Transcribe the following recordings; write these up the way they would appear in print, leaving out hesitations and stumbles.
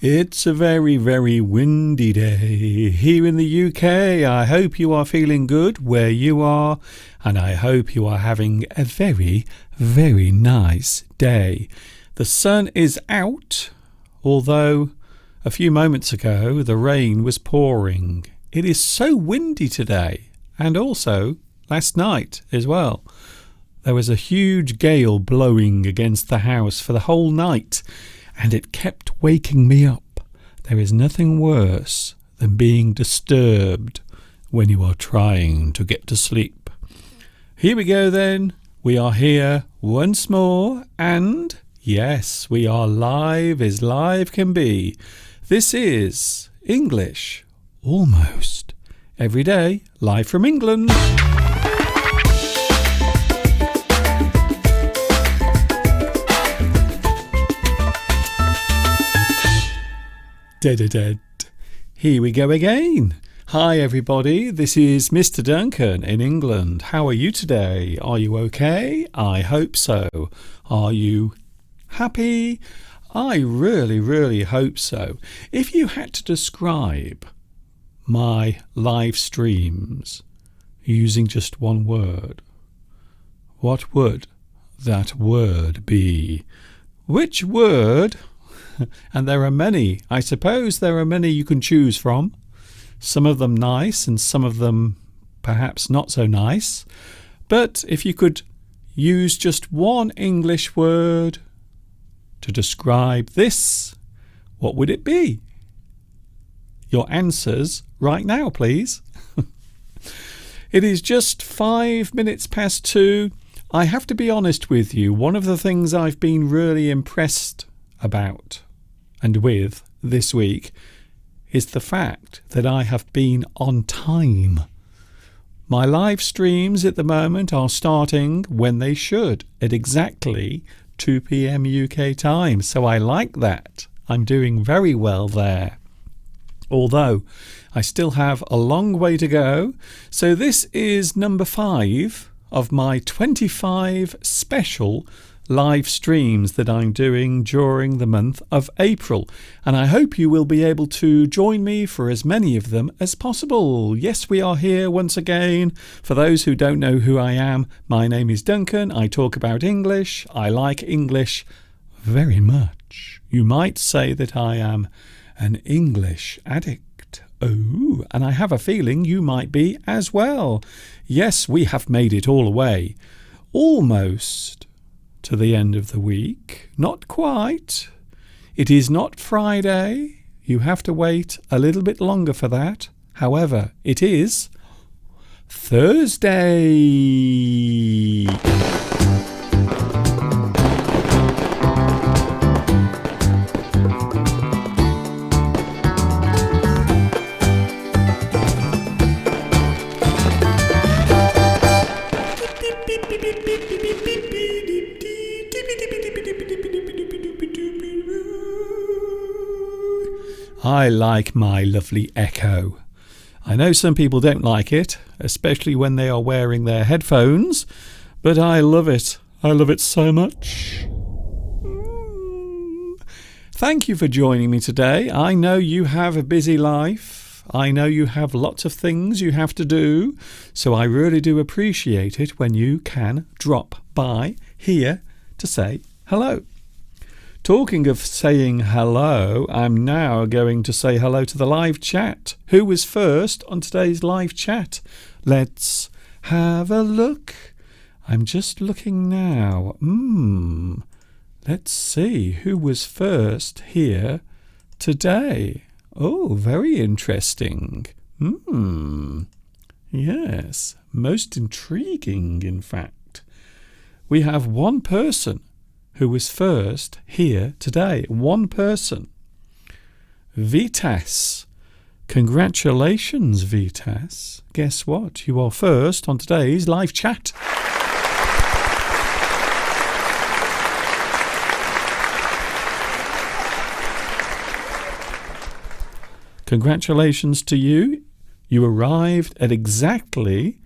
It's a very, very windy day here in the UK. I hope you are feeling good where you are, and I hope you are having a very, very nice day. The sun is out, although a few moments ago the rain was pouring. It is so windy today, and also last night as well. There was a huge gale blowing against the house for the whole night, and it kept waking me up. There is nothing worse than being disturbed when you are trying to get to sleep. Here we go then. We are here once more, and yes, we are live as live can be. This is English Almost Every Day, live from England. Dead. Here we go again. Hi everybody, this is Mr. Duncan in England. How are you today? Are you okay? I hope so. Are you happy? I really hope so. If you had to describe my live streams using just one word, what would that word be? Which word? And there are many. I suppose there are many you can choose from. Some of them nice and some of them perhaps not so nice. But if you could use just one English word to describe this, what would it be? Your answers right now, please. It is just 5 minutes past 2. I have to be honest with you. One of the things I've been really impressed about and with this week is the fact that I have been on time. My live streams at the moment are starting when they should, at exactly 2 p.m. UK time, so I like that. I'm doing very well there. Although I still have a long way to go, so this is number 5 of my 25 special live streams that I'm doing during the month of April, and I hope you will be able to join me for as many of them as possible. Yes, we are here once again. For those who don't know who I am, my name is Duncan. I talk about English. I like English very much. You might say that I am an English addict. Oh, and I have a feeling you might be as well. Yes, we have made it all the way. Almost to the end of the week. Not quite. It is not Friday. You have to wait a little bit longer for that. However, it is Thursday. I like my lovely echo. I know some people don't like it, especially when they are wearing their headphones, but I love it. I love it so much. Thank you for joining me today. I know you have a busy life. I know you have lots of things you have to do, so I really do appreciate it when you can drop by here to say hello. Talking of saying hello, I'm now going to say hello to the live chat. Who was first on today's live chat? Let's have a look. I'm just looking now. Let's see who was first here today. Oh, very interesting. Yes, most intriguing, in fact. We have one person who was first here today. One person. Vitas. Congratulations, Vitas. Guess what? You are first on today's live chat. Congratulations to you. You arrived at exactly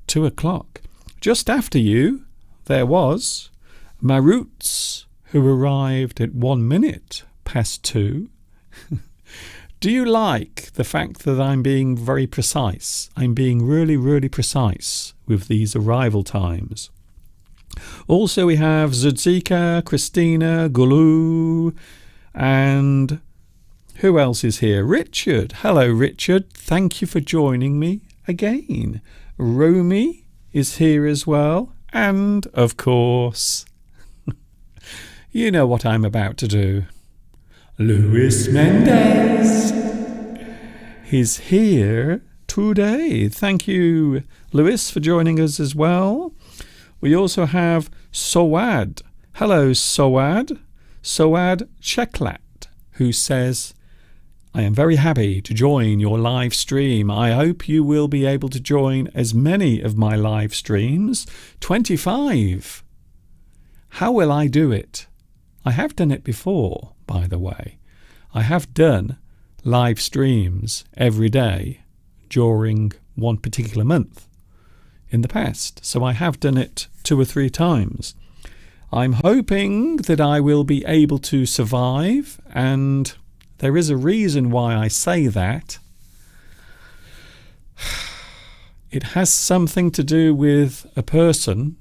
2 o'clock. Just after you, there was Maroots, who arrived at 1 minute past 2. Do you like the fact that I'm being very precise? I'm being really, really precise with these arrival times. Also, we have Zudzika, Christina, Gulu, and who else is here? Richard. Hello, Richard. Thank you for joining me again. Romy is here as well. And, of course, you know what I'm about to do. Luis Mendez. He's here today. Thank you, Luis, for joining us as well. We also have Soad. Hello, Soad. Soad Cheklat, who says, I am very happy to join your live stream. I hope you will be able to join as many of my live streams. 25. How will I do it? I have done it before, by the way. I have done live streams every day during one particular month in the past. So I have done it 2 or 3 times. I'm hoping that I will be able to survive, and there is a reason why I say that. It has something to do with a person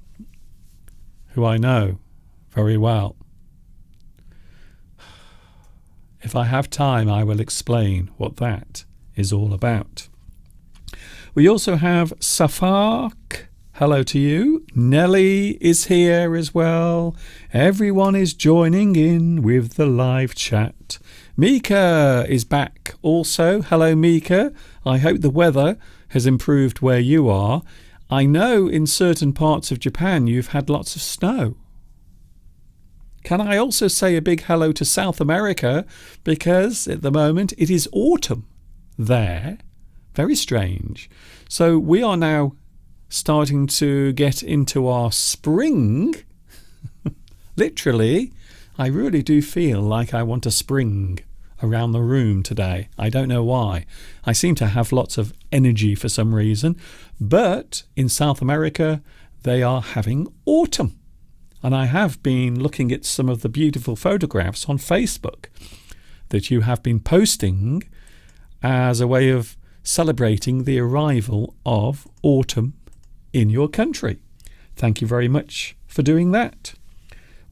who I know very well. If I have time, I will explain what that is all about. We also have Safak. Hello to you. Nelly is here as well. Everyone is joining in with the live chat. Mika is back also. Hello, Mika. I hope the weather has improved where you are. I know in certain parts of Japan you've had lots of snow. Can I also say a big hello to South America, because at the moment it is autumn there. Very strange. So we are now starting to get into our spring. Literally, I really do feel like I want a spring around the room today. I don't know why. I seem to have lots of energy for some reason. But in South America, they are having autumn. And I have been looking at some of the beautiful photographs on Facebook that you have been posting as a way of celebrating the arrival of autumn in your country. Thank you very much for doing that.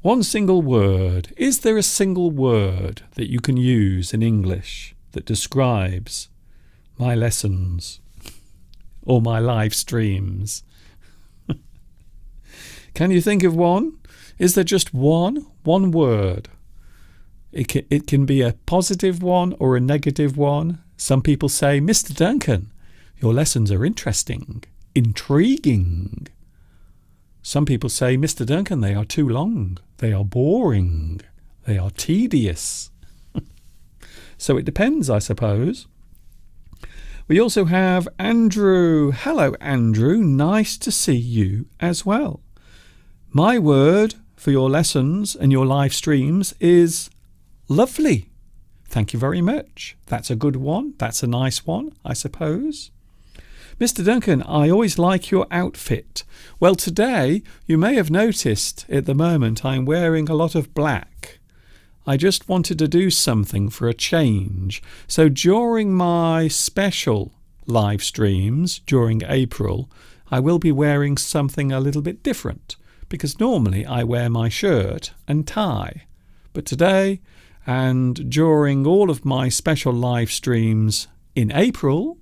One single word. Is there a single word that you can use in English that describes my lessons or my live streams? Can you think of one? Is there just one word? It can be a positive one or a negative one. Some people say, Mr. Duncan, your lessons are interesting, intriguing. Some people say, Mr. Duncan, they are too long, they are boring, they are tedious. So it depends, I suppose. We also have Andrew. Hello, Andrew. Nice to see you as well. My word for your lessons and your live streams is lovely. Thank you very much. That's a good one. That's a nice one, I suppose. Mr. Duncan, I always like your outfit. Well, today you may have noticed at the moment I'm wearing a lot of black. I just wanted to do something for a change. So during my special live streams during April, I will be wearing something a little bit different, because normally I wear my shirt and tie. But today and during all of my special live streams in April,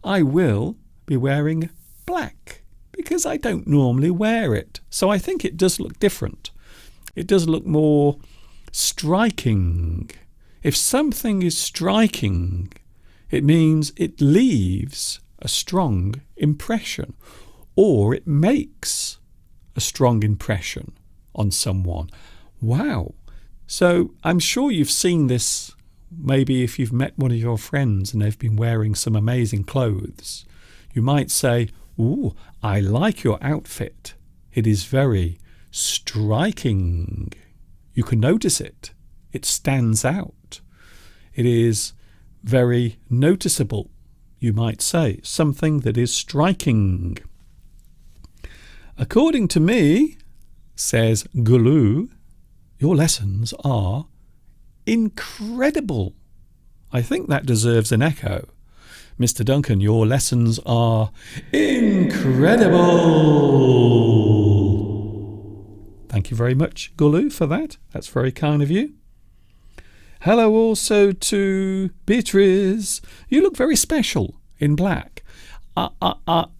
I will be wearing black because I don't normally wear it. So I think it does look different. It does look more striking. If something is striking, it means it leaves a strong impression, or it makes a strong impression on someone. Wow. So I'm sure you've seen this, maybe if you've met one of your friends and they've been wearing some amazing clothes. You might say, ooh, I like your outfit. It is very striking. You can notice it. It stands out. It is very noticeable, you might say. Something that is striking. According to me, says Gulu, your lessons are incredible. I think that deserves an echo. Mr. Duncan, your lessons are incredible. Thank you very much, Gulu, for that. That's very kind of you. Hello also to Beatrice. You look very special in black.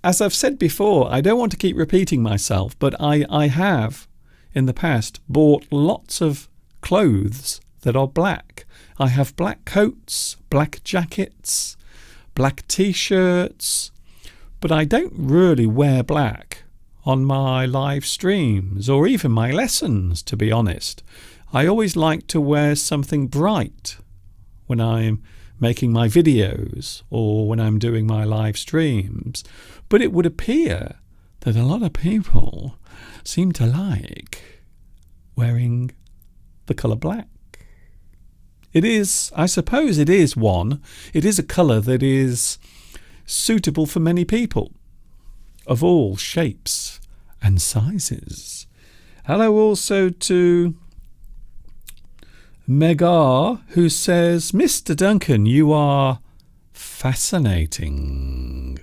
As I've said before, I don't want to keep repeating myself, but I have in the past bought lots of clothes that are black. I have black coats, black jackets, black t-shirts, but I don't really wear black on my live streams or even my lessons, to be honest. I always like to wear something bright when I'm making my videos or when I'm doing my live streams, but it would appear that a lot of people seem to like wearing the colour black. It is, I suppose it is a colour that is suitable for many people of all shapes and sizes. Hello also to Megar, who says, Mr. Duncan, you are fascinating.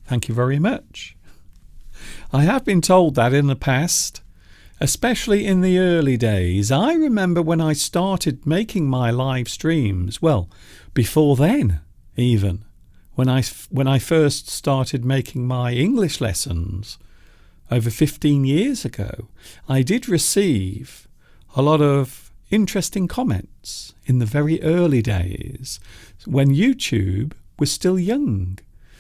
Thank you very much. I have been told that in the past, especially in the early days. I remember when I started making my live streams, well, before then even, when I first started making my English lessons over 15 years ago, I did receive a lot of interesting comments in the very early days when YouTube was still young.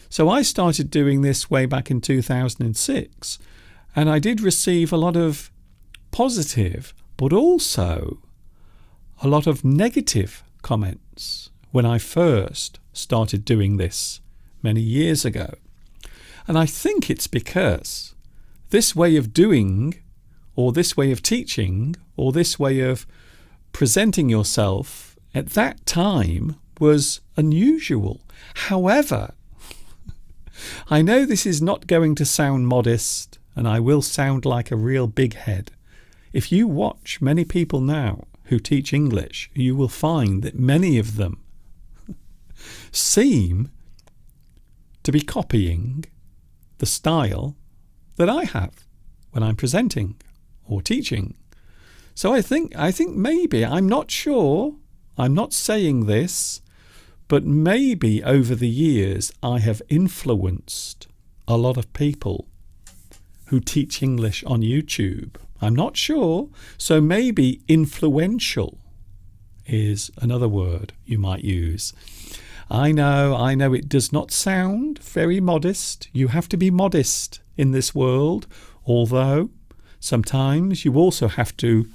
So I started doing this way back in 2006, and I did receive a lot of positive but also a lot of negative comments when I first started doing this many years ago. And I think it's because this way of doing, or this way of teaching, or this way of presenting yourself at that time was unusual. However, I know this is not going to sound modest, and I will sound like a real big head. If you watch many people now who teach English, you will find that many of them seem to be copying the style that I have when I'm presenting or teaching. So I think maybe, I'm not sure, I'm not saying this, but maybe over the years I have influenced a lot of people who teach English on YouTube. I'm not sure, so maybe influential is another word you might use. I know it does not sound very modest. You have to be modest in this world, although sometimes you also have to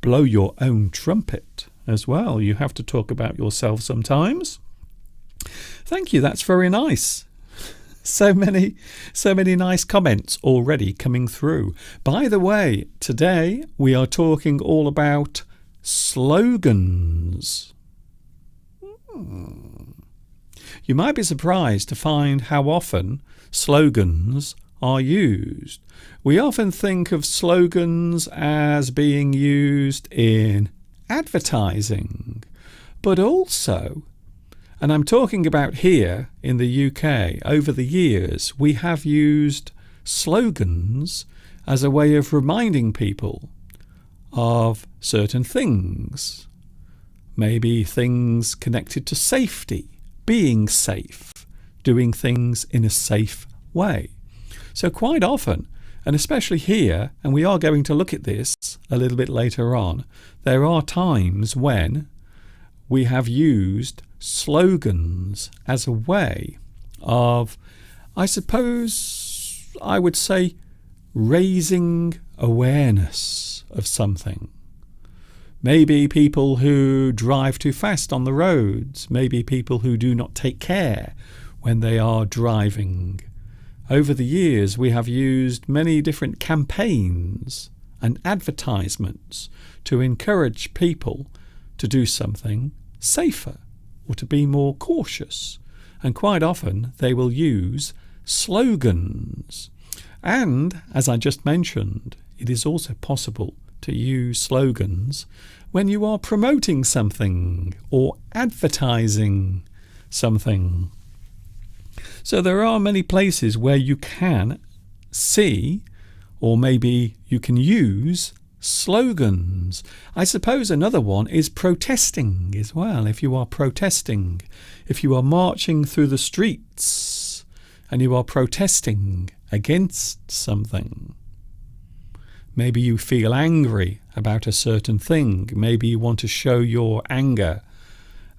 blow your own trumpet as well. You have to talk about yourself sometimes. Thank you, that's very nice. So many nice comments already coming through. By the way, today we are talking all about slogans. You might be surprised to find how often slogans are used. We often think of slogans as being used in advertising, but also, and I'm talking about here in the UK, over the years we have used slogans as a way of reminding people of certain things. Maybe things connected to safety, being safe, doing things in a safe way. So quite often, and especially here, and we are going to look at this a little bit later on, there are times when we have used slogans as a way of, I suppose I would say, raising awareness of something. Maybe people who drive too fast on the roads, maybe people who do not take care when they are driving. Over the years, we have used many different campaigns and advertisements to encourage people to do something safer or to be more cautious. And quite often, they will use slogans. And, as I just mentioned, it is also possible to use slogans when you are promoting something or advertising something. So there are many places where you can see, or maybe you can use, slogans. I suppose another one is protesting as well. If you are protesting, if you are marching through the streets and you are protesting against something, maybe you feel angry about a certain thing, maybe you want to show your anger,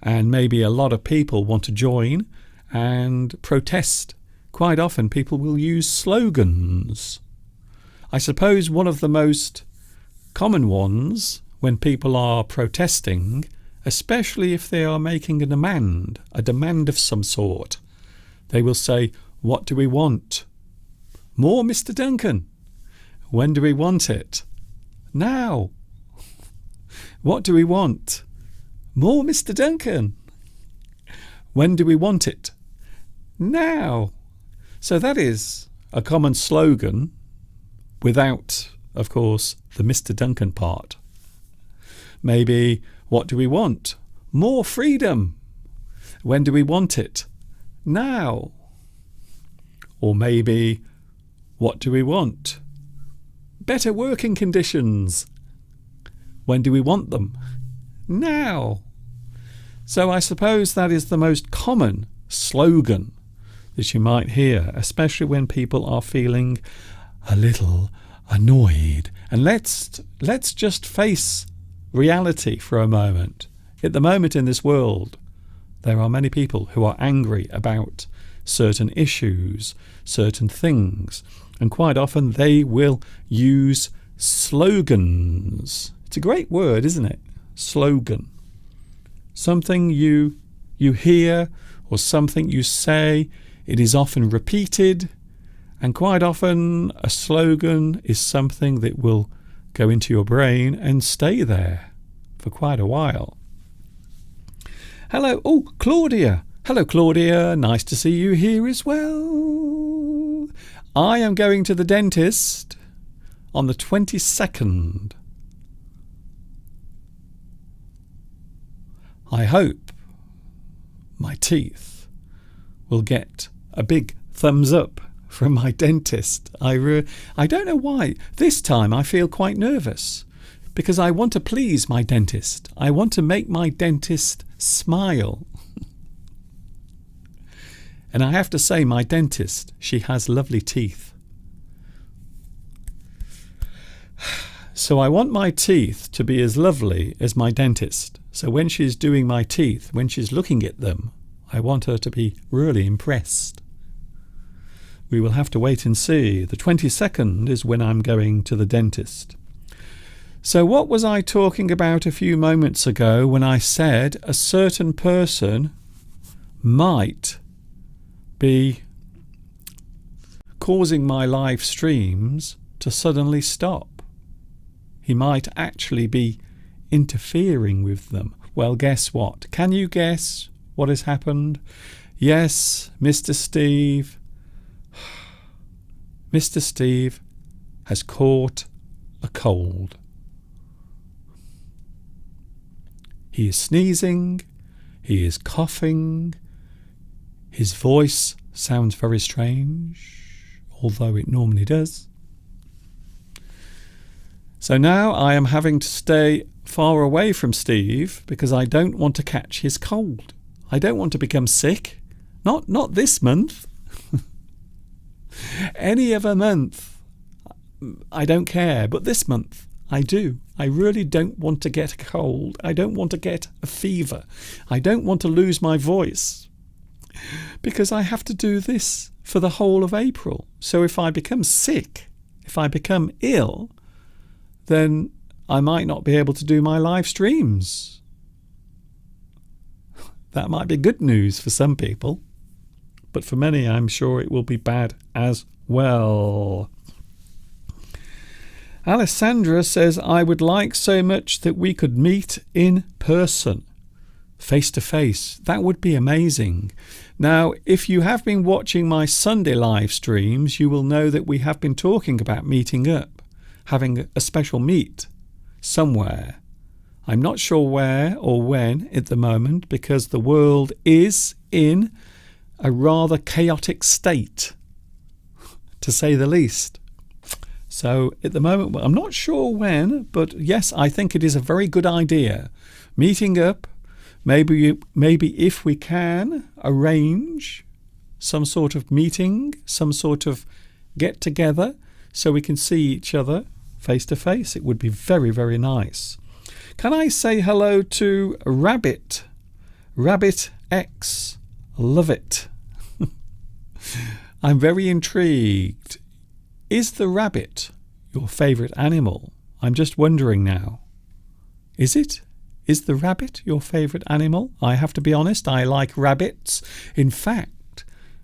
and maybe a lot of people want to join and protest. Quite often people will use slogans. I suppose one of the most common ones when people are protesting, especially if they are making a demand of some sort, they will say, "What do we want?" "More, Mr. Duncan." "When do we want it?" "Now." "What do we want?" "More, Mr. Duncan." "When do we want it?" "Now." So that is a common slogan without, of course, the Mr. Duncan part. Maybe, what do we want? More freedom. When do we want it? Now. Or maybe, what do we want? Better working conditions. When do we want them? Now. So I suppose that is the most common slogan that you might hear, especially when people are feeling a little annoyed. And let's just face reality for a moment. At the moment in this world, there are many people who are angry about certain issues, certain things, and quite often they will use slogans. It's a great word, isn't it? Slogan. Something you hear or something you say, it is often repeated, and quite often a slogan is something that will go into your brain and stay there for quite a while. Hello, Claudia. Hello, Claudia. Nice to see you here as well. I am going to the dentist on the 22nd. I hope my teeth will get a big thumbs up from my dentist. I don't know why. This time I feel quite nervous because I want to please my dentist. I want to make my dentist smile. And I have to say, my dentist, she has lovely teeth. So I want my teeth to be as lovely as my dentist. So when she's doing my teeth, when she's looking at them, I want her to be really impressed. We will have to wait and see. The 22nd is when I'm going to the dentist. So what was I talking about a few moments ago when I said a certain person might be causing my live streams to suddenly stop? He might actually be interfering with them. Well, guess what? Can you guess what has happened? Yes, Mr. Steve. Mr. Steve has caught a cold. He is sneezing, he is coughing, his voice sounds very strange, although it normally does. So now I am having to stay far away from Steve because I don't want to catch his cold. I don't want to become sick. Not this month. Any other month, I don't care. But this month, I do. I really don't want to get a cold. I don't want to get a fever. I don't want to lose my voice because I have to do this for the whole of April. So if I become sick, if I become ill, then I might not be able to do my live streams. That might be good news for some people, but for many I'm sure it will be bad as well. Alessandra says, I would like so much that we could meet in person, face to face. That would be amazing. Now, if you have been watching my Sunday live streams, you will know that we have been talking about meeting up, having a special meet somewhere. I'm not sure where or when at the moment because the world is in a rather chaotic state, to say the least. So at the moment, I'm not sure when, but yes, I think it is a very good idea. Meeting up, maybe if we can arrange some sort of meeting, some sort of get together so we can see each other face to face. It would be very, very nice. Can I say hello to Rabbit? Rabbit X. Love it. I'm very intrigued. Is the rabbit your favourite animal? I'm just wondering now. Is it? Is the rabbit your favourite animal? I have to be honest, I like rabbits. In fact,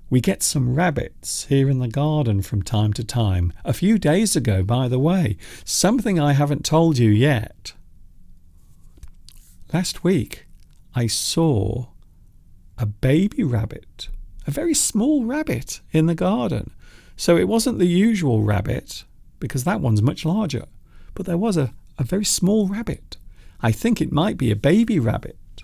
we get some rabbits here in the garden from time to time. A few days ago, by the way, something I haven't told you yet. Last week, I saw a baby rabbit, a very small rabbit in the garden. So it wasn't the usual rabbit, because that one's much larger, but there was a very small rabbit. I think it might be a baby rabbit.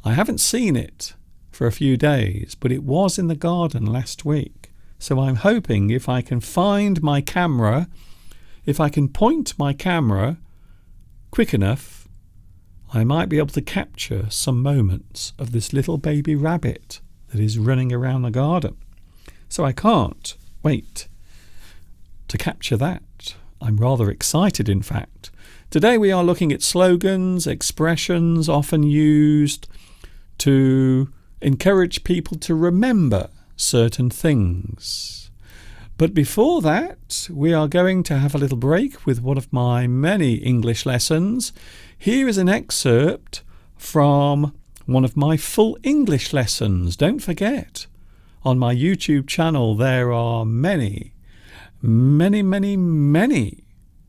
I haven't seen it for a few days, but it was in the garden last week. So I'm hoping if I can find my camera, if I can point my camera quick enough, I might be able to capture some moments of this little baby rabbit that is running around the garden. So I can't wait to capture that. I'm rather excited, in fact. Today we are looking at slogans, expressions often used to encourage people to remember certain things. But before that, we are going to have a little break with one of my many English lessons. Here is an excerpt from one of my full English lessons. Don't forget, on my YouTube channel there are many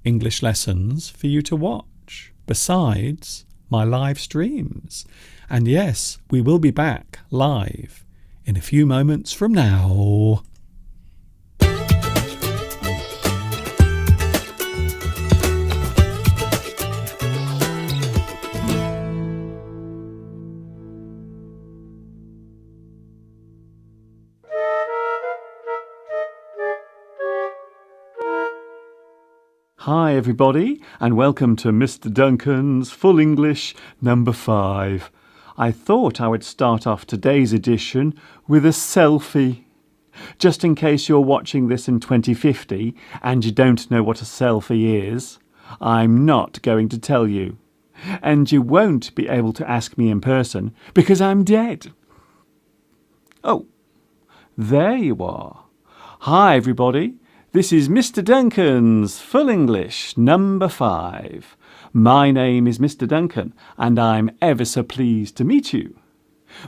English lessons for you to watch, besides my live streams. And yes, we will be back live in a few moments from now. Hi everybody, and welcome to Mr. Duncan's Full English number 5. I thought I would start off today's edition with a selfie. Just in case you're watching this in 2050 and you don't know what a selfie is, I'm not going to tell you. And you won't be able to ask me in person because I'm dead. Oh, there you are. Hi everybody. This is Mr. Duncan's Full English number 5. My name is Mr. Duncan, and I'm ever so pleased to meet you.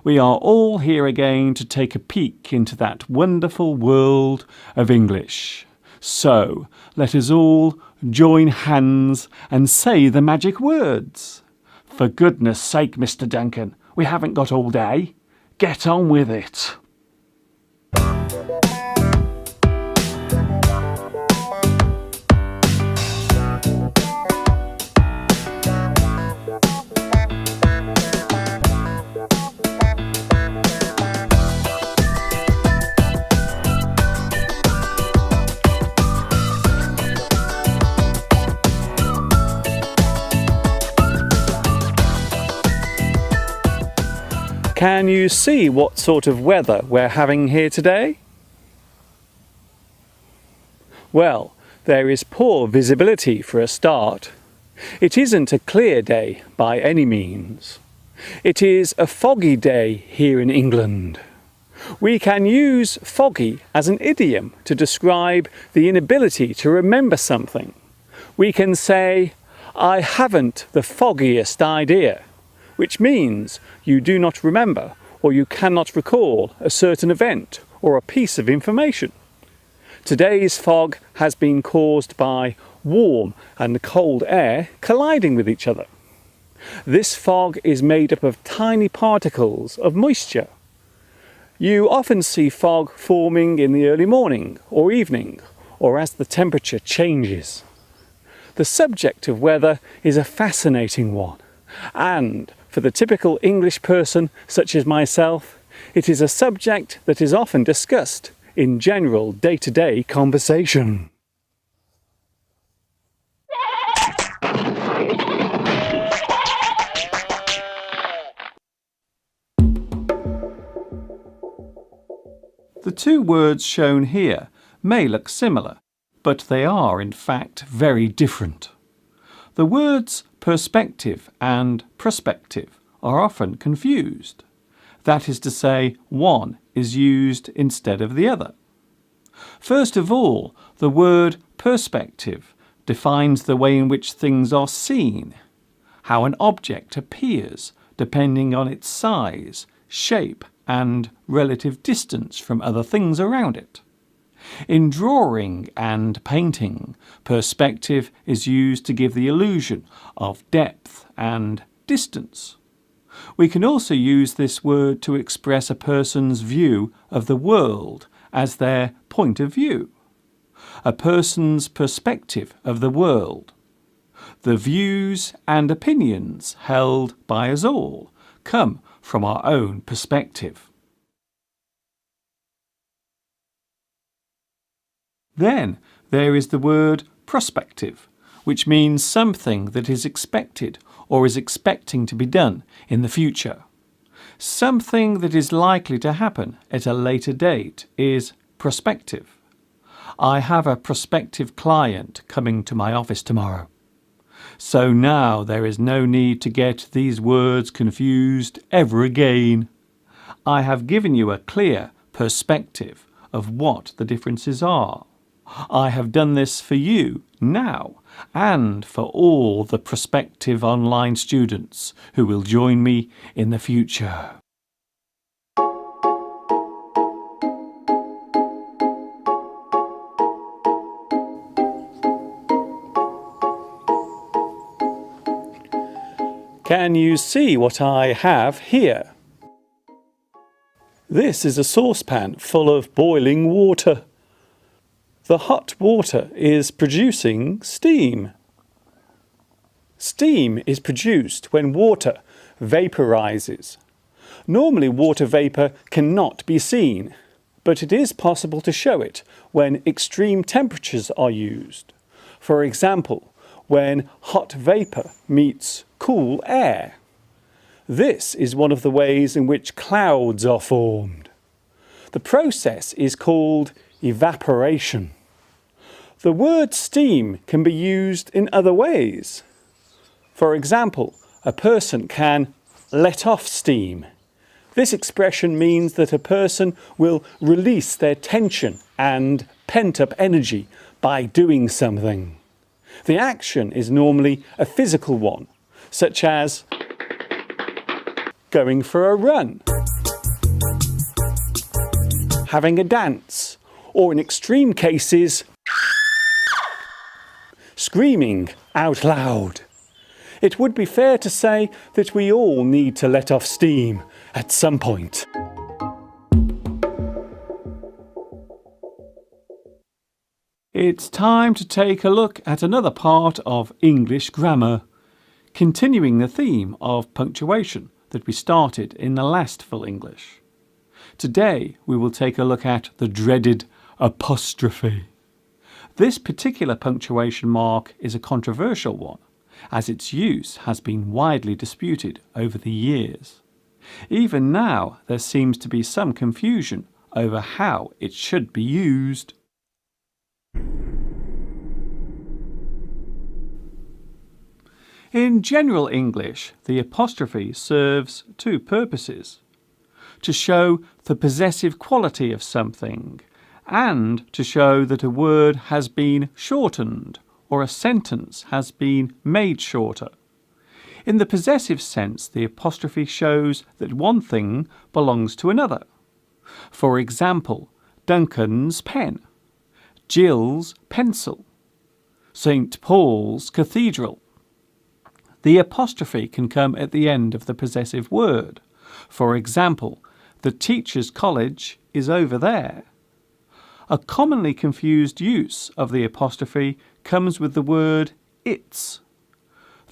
We are all here again to take a peek into that wonderful world of English. So, let us all join hands and say the magic words. For goodness sake, Mr. Duncan, we haven't got all day. Get on with it. Can you see what sort of weather we're having here today? Well, there is poor visibility for a start. It isn't a clear day by any means. It is a foggy day here in England. We can use foggy as an idiom to describe the inability to remember something. We can say, I haven't the foggiest idea, which means you do not remember or you cannot recall a certain event or a piece of information. Today's fog has been caused by warm and cold air colliding with each other. This fog is made up of tiny particles of moisture. You often see fog forming in the early morning or evening, or as the temperature changes. The subject of weather is a fascinating one, and for the typical English person such as myself, it is a subject that is often discussed in general day-to-day conversation. The two words shown here may look similar, but they are in fact very different. The words perspective and prospective are often confused. That is to say, one is used instead of the other. First of all, the word perspective defines the way in which things are seen, how an object appears depending on its size, shape, and relative distance from other things around it. In drawing and painting, perspective is used to give the illusion of depth and distance. We can also use this word to express a person's view of the world as their point of view, a person's perspective of the world. The views and opinions held by us all come from our own perspective. Then there is the word prospective, which means something that is expected or is expecting to be done in the future. Something that is likely to happen at a later date is prospective. I have a prospective client coming to my office tomorrow. So now there is no need to get these words confused ever again. I have given you a clear perspective of what the differences are. I have done this for you now and for all the prospective online students who will join me in the future. Can you see what I have here? This is a saucepan full of boiling water. The hot water is producing steam. Steam is produced when water vaporizes. Normally water vapor cannot be seen, but it is possible to show it when extreme temperatures are used. For example, when hot vapor meets cool air. This is one of the ways in which clouds are formed. The process is called evaporation. The word steam can be used in other ways. For example, a person can let off steam. This expression means that a person will release their tension and pent-up energy by doing something. The action is normally a physical one, such as going for a run, having a dance, or in extreme cases, screaming out loud. It would be fair to say that we all need to let off steam at some point. It's time to take a look at another part of English grammar, continuing the theme of punctuation that we started in the last Full English. Today we will take a look at the dreaded apostrophe. This particular punctuation mark is a controversial one, as its use has been widely disputed over the years. Even now there seems to be some confusion over how it should be used. In general English, the apostrophe serves two purposes: to show the possessive quality of something, and to show that a word has been shortened or a sentence has been made shorter. In the possessive sense, the apostrophe shows that one thing belongs to another. For example, Duncan's pen, Jill's pencil, St. Paul's Cathedral. The apostrophe can come at the end of the possessive word. For example, the teacher's college is over there. A commonly confused use of the apostrophe comes with the word its.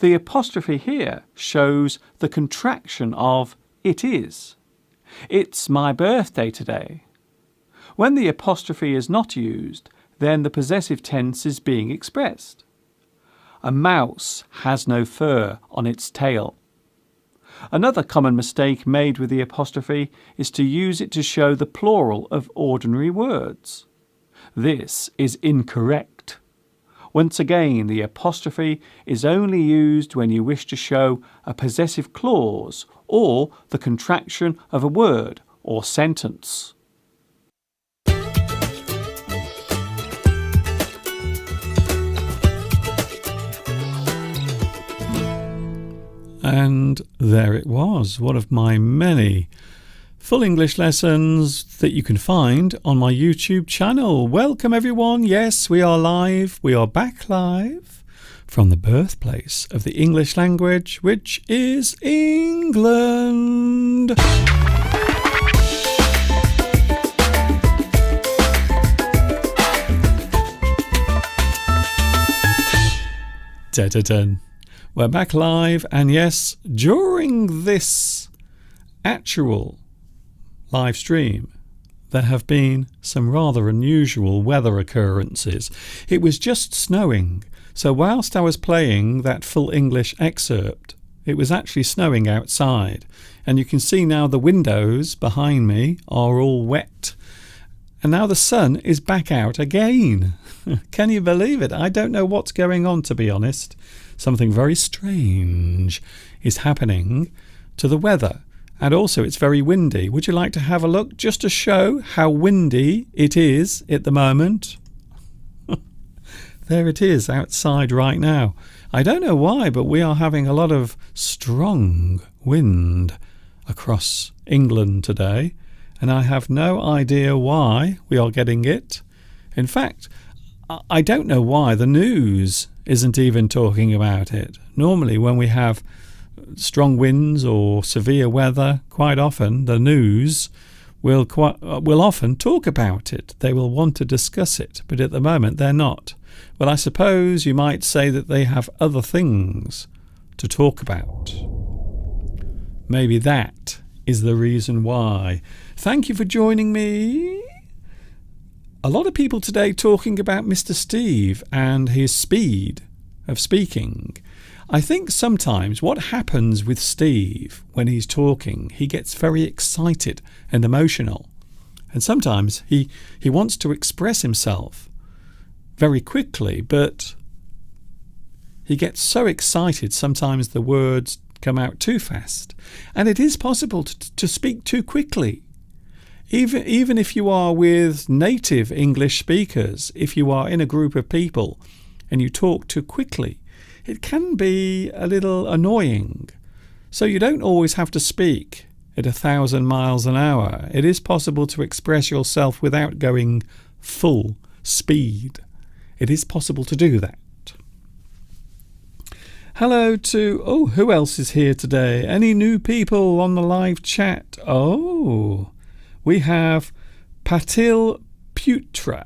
The apostrophe here shows the contraction of it is. It's my birthday today. When the apostrophe is not used, then the possessive tense is being expressed. A mouse has no fur on its tail. Another common mistake made with the apostrophe is to use it to show the plural of ordinary words. This is incorrect. Once again, the apostrophe is only used when you wish to show a possessive clause or the contraction of a word or sentence. And there it was, one of my many full English lessons that you can find on my YouTube channel. Welcome everyone. Yes, we are live. We are back live from the birthplace of the English language, which is England. Da-da-dun. We're back live, and yes, during this actual live stream, there have been some rather unusual weather occurrences. It was just snowing, so whilst I was playing that full English excerpt, it was actually snowing outside, and you can see now the windows behind me are all wet, and now the sun is back out again. Can you believe it? I don't know what's going on, to be honest. Something very strange is happening to the weather. And also it's very windy. Would you like to have a look just to show how windy it is at the moment? There it is outside right now. I don't know why, but we are having a lot of strong wind across England today. And I have no idea why we are getting it. In fact, I don't know why the news isn't even talking about it. Normally when we have strong winds or severe weather, quite often the news will often talk about it. They will want to discuss it, but at the moment they're not. Well, I suppose you might say that they have other things to talk about. Maybe that is the reason why. Thank you for joining me. A lot of people today talking about Mr. Steve and his speed of speaking. I think sometimes what happens with Steve when he's talking, he gets very excited and emotional. And sometimes he wants to express himself very quickly, but he gets so excited sometimes the words come out too fast. And it is possible to speak too quickly. Even if you are with native English speakers, if you are in a group of people and you talk too quickly, it can be a little annoying. So you don't always have to speak at 1,000 miles an hour. It is possible to express yourself without going full speed. It is possible to do that. Hello to, who else is here today? Any new people on the live chat? We have Patil Putra.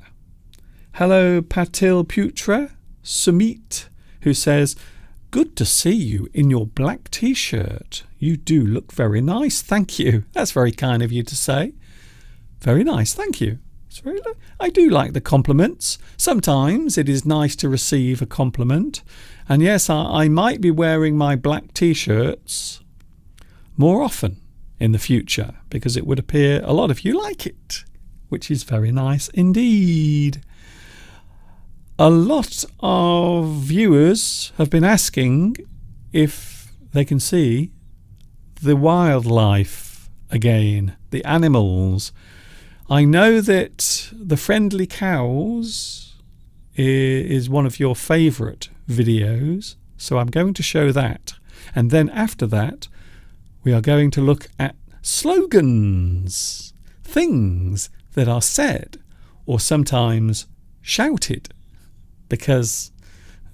Hello, Patil Putra. Sumit, who says, good to see you in your black t-shirt. You do look very nice. Thank you. That's very kind of you to say. Very nice. Thank you. I do like the compliments. Sometimes it is nice to receive a compliment. And yes, I might be wearing my black t-shirts more often in the future, because it would appear a lot of you like it, which is very nice indeed. A lot of viewers have been asking if they can see the wildlife again, the animals. I know that the friendly cows is one of your favourite videos, so I'm going to show that. And then after that, we are going to look at slogans, things that are said or sometimes shouted because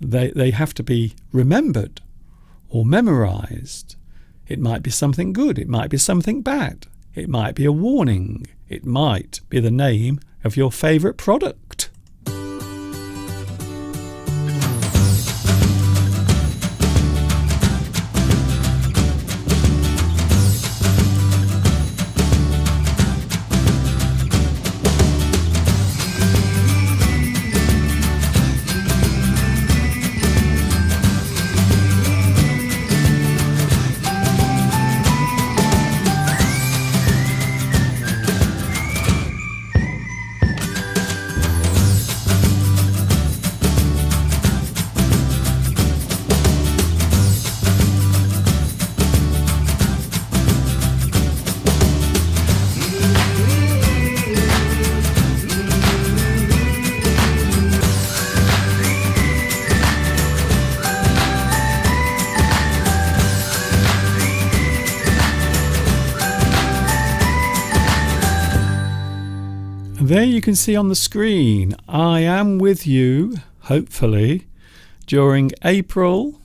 they have to be remembered or memorized. It might be something good, it might be something bad, it might be a warning, it might be the name of your favourite product. There you can see on the screen, I am with you, hopefully, during April,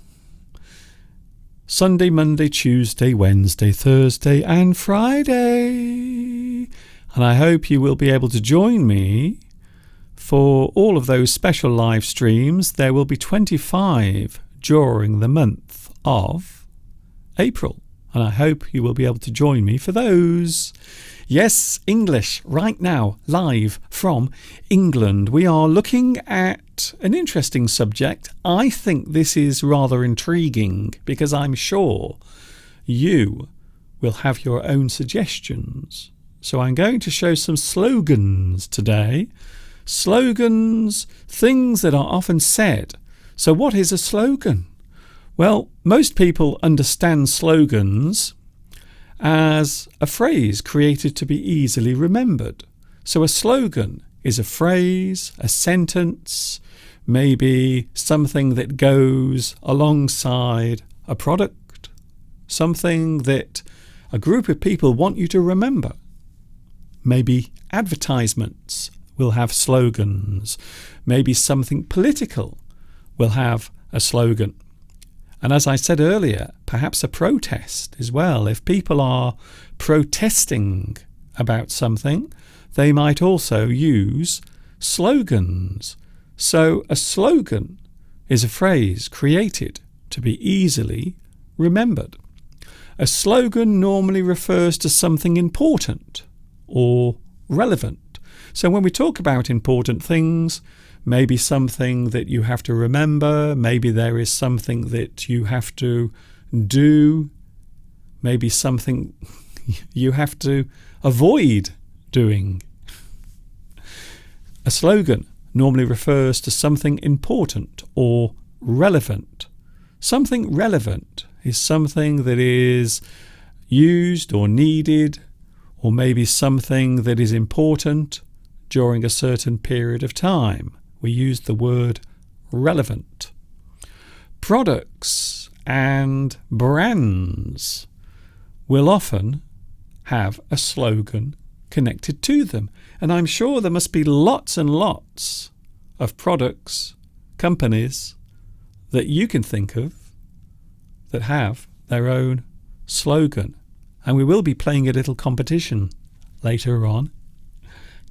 Sunday, Monday, Tuesday, Wednesday, Thursday and Friday. And I hope you will be able to join me for all of those special live streams. There will be 25 during the month of April. And I hope you will be able to join me for those. Yes, English right now, live from England. We are looking at an interesting subject. I think this is rather intriguing because I'm sure you will have your own suggestions. So I'm going to show some slogans today. Slogans, things that are often said. So what is a slogan? Well, most people understand slogans as a phrase created to be easily remembered. So a slogan is a phrase, a sentence, maybe something that goes alongside a product, something that a group of people want you to remember. Maybe advertisements will have slogans. Maybe something political will have a slogan. And as I said earlier, perhaps a protest as well. If people are protesting about something, they might also use slogans. So a slogan is a phrase created to be easily remembered. A slogan normally refers to something important or relevant. So when we talk about important things, maybe something that you have to remember, maybe there is something that you have to do, maybe something you have to avoid doing. A slogan normally refers to something important or relevant. Something relevant is something that is used or needed, or maybe something that is important during a certain period of time. We use the word relevant. Products and brands will often have a slogan connected to them. And I'm sure there must be lots and lots of products, companies that you can think of that have their own slogan. And we will be playing a little competition later on.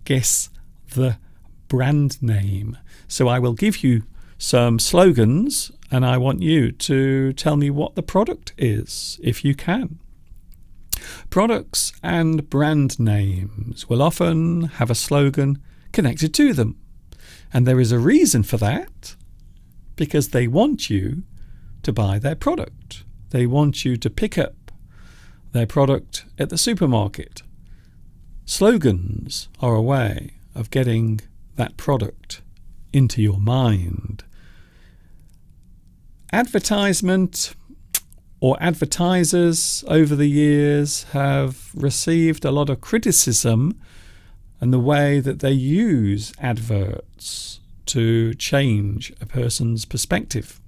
Guess the brand name. So I will give you some slogans and I want you to tell me what the product is, if you can. Products and brand names will often have a slogan connected to them. And there is a reason for that, because they want you to buy their product. They want you to pick up their product at the supermarket. Slogans are a way of getting that product into your mind. Advertisement or advertisers over the years have received a lot of criticism and the way that they use adverts to change a person's perspective.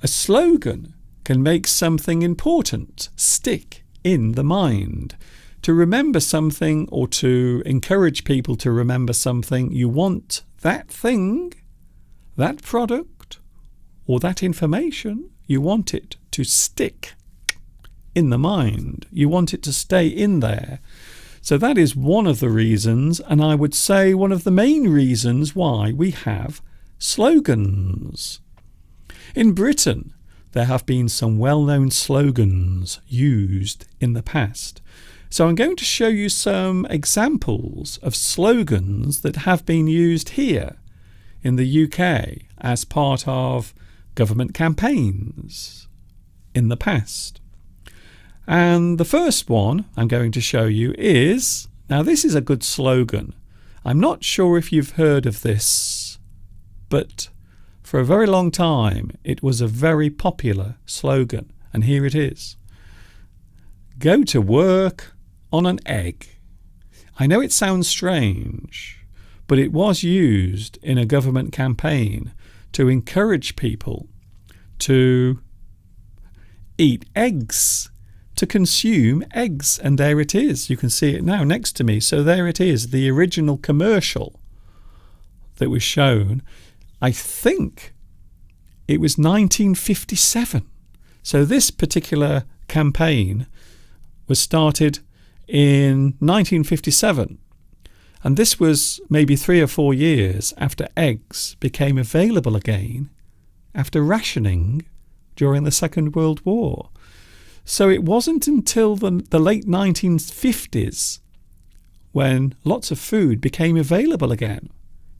A slogan can make something important stick in the mind. To remember something or to encourage people to remember something, you want that thing, that product, or that information, you want it to stick in the mind. You want it to stay in there. So that is one of the reasons, and I would say one of the main reasons why we have slogans. In Britain, there have been some well-known slogans used in the past. So I'm going to show you some examples of slogans that have been used here in the UK as part of government campaigns in the past. And the first one I'm going to show you is, now this is a good slogan. I'm not sure if you've heard of this, but for a very long time it was a very popular slogan, and here it is. Go to work on an egg. I know it sounds strange, but it was used in a government campaign to encourage people to eat eggs, to consume eggs. And there it is. You can see it now next to me. So there it is, the original commercial that was shown. I think it was 1957. So this particular campaign was started in 1957. And this was maybe 3 or 4 years after eggs became available again after rationing during the Second World War. So it wasn't until the late 1950s when lots of food became available again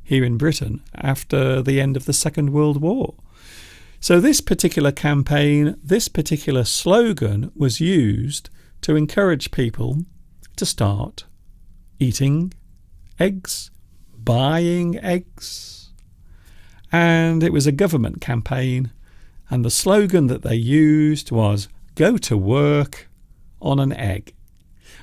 here in Britain after the end of the Second World War. So this particular campaign, this particular slogan was used to encourage people to start eating eggs, buying eggs. And it was a government campaign, and the slogan that they used was "Go to work on an egg,"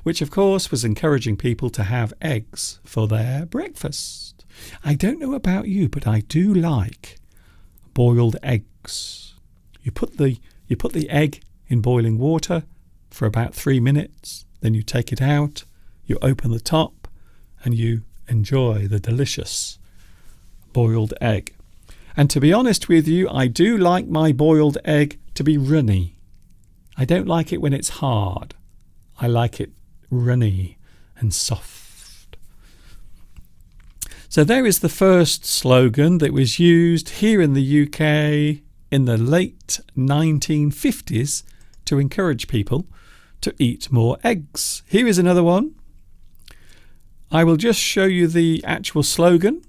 which of course was encouraging people to have eggs for their breakfast. I don't know about you, but I do like boiled eggs. You put the egg in boiling water for about 3 minutes, then you take it out, you open the top, and you enjoy the delicious boiled egg. And to be honest with you, I do like my boiled egg to be runny. I don't like it when it's hard. I like it runny and soft. So there is the first slogan that was used here in the UK in the late 1950s to encourage people to eat more eggs. Here is another one. I will just show you the actual slogan.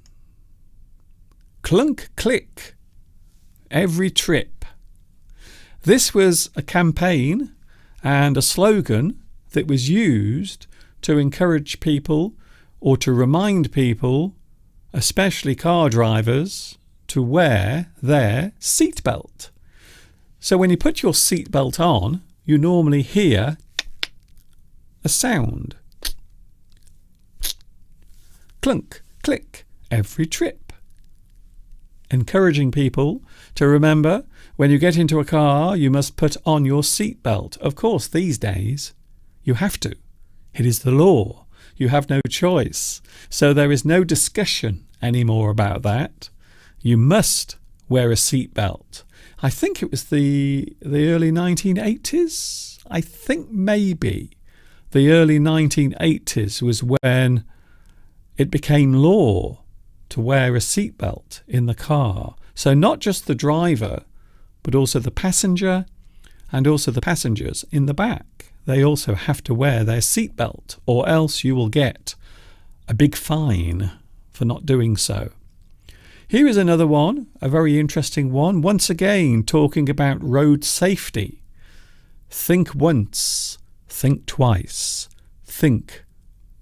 Clunk click every trip. This was a campaign and a slogan that was used to encourage people or to remind people, especially car drivers, to wear their seatbelt. So when you put your seatbelt on, you normally hear a sound. Clunk, click, every trip. Encouraging people to remember when you get into a car, you must put on your seatbelt. Of course, these days, you have to. It is the law. You have no choice. So there is no discussion anymore about that. You must wear a seatbelt. I think it was the early 1980s. I think maybe the early 1980s was when it became law to wear a seatbelt in the car. So not just the driver, but also the passenger and also the passengers in the back. They also have to wear their seatbelt, or else you will get a big fine for not doing so. Here is another one, a very interesting one, once again talking about road safety. Think once, think twice, think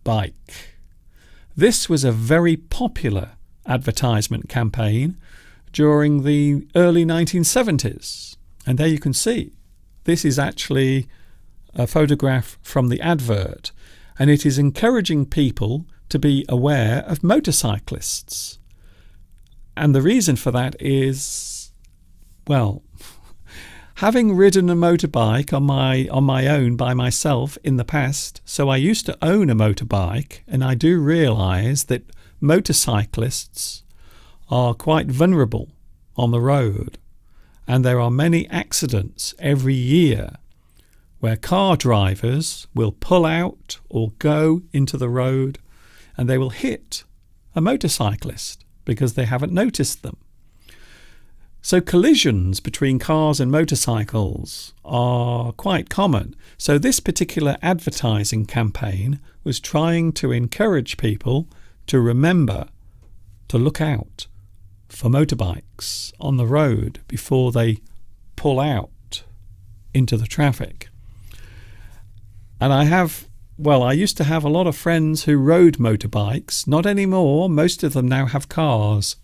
bike. This was a very popular advertisement campaign during the early 1970s. And there you can see, this is actually a photograph from the advert, and it is encouraging people to be aware of motorcyclists. And the reason for that is, well, having ridden a motorbike on my own by myself in the past, so I used to own a motorbike, and I do realise that motorcyclists are quite vulnerable on the road, and there are many accidents every year where car drivers will pull out or go into the road and they will hit a motorcyclist because they haven't noticed them. So collisions between cars and motorcycles are quite common. So this particular advertising campaign was trying to encourage people to remember to look out for motorbikes on the road before they pull out into the traffic. And I used to have a lot of friends who rode motorbikes. Not anymore. Most of them now have cars.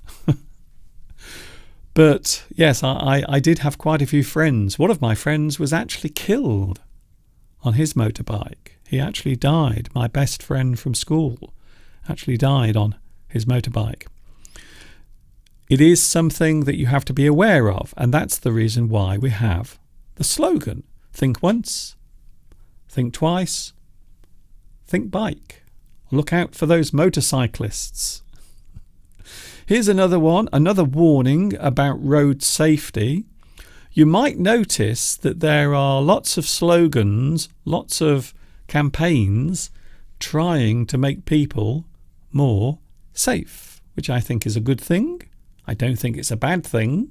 But yes, I did have quite a few friends. One of my friends was actually killed on his motorbike. He actually died. My best friend from school actually died on his motorbike. It is something that you have to be aware of, and that's the reason why we have the slogan, think once, think twice, think bike. Look out for those motorcyclists. Here's another one, another warning about road safety. You might notice that there are lots of slogans, lots of campaigns trying to make people more safe, which I think is a good thing. I don't think it's a bad thing.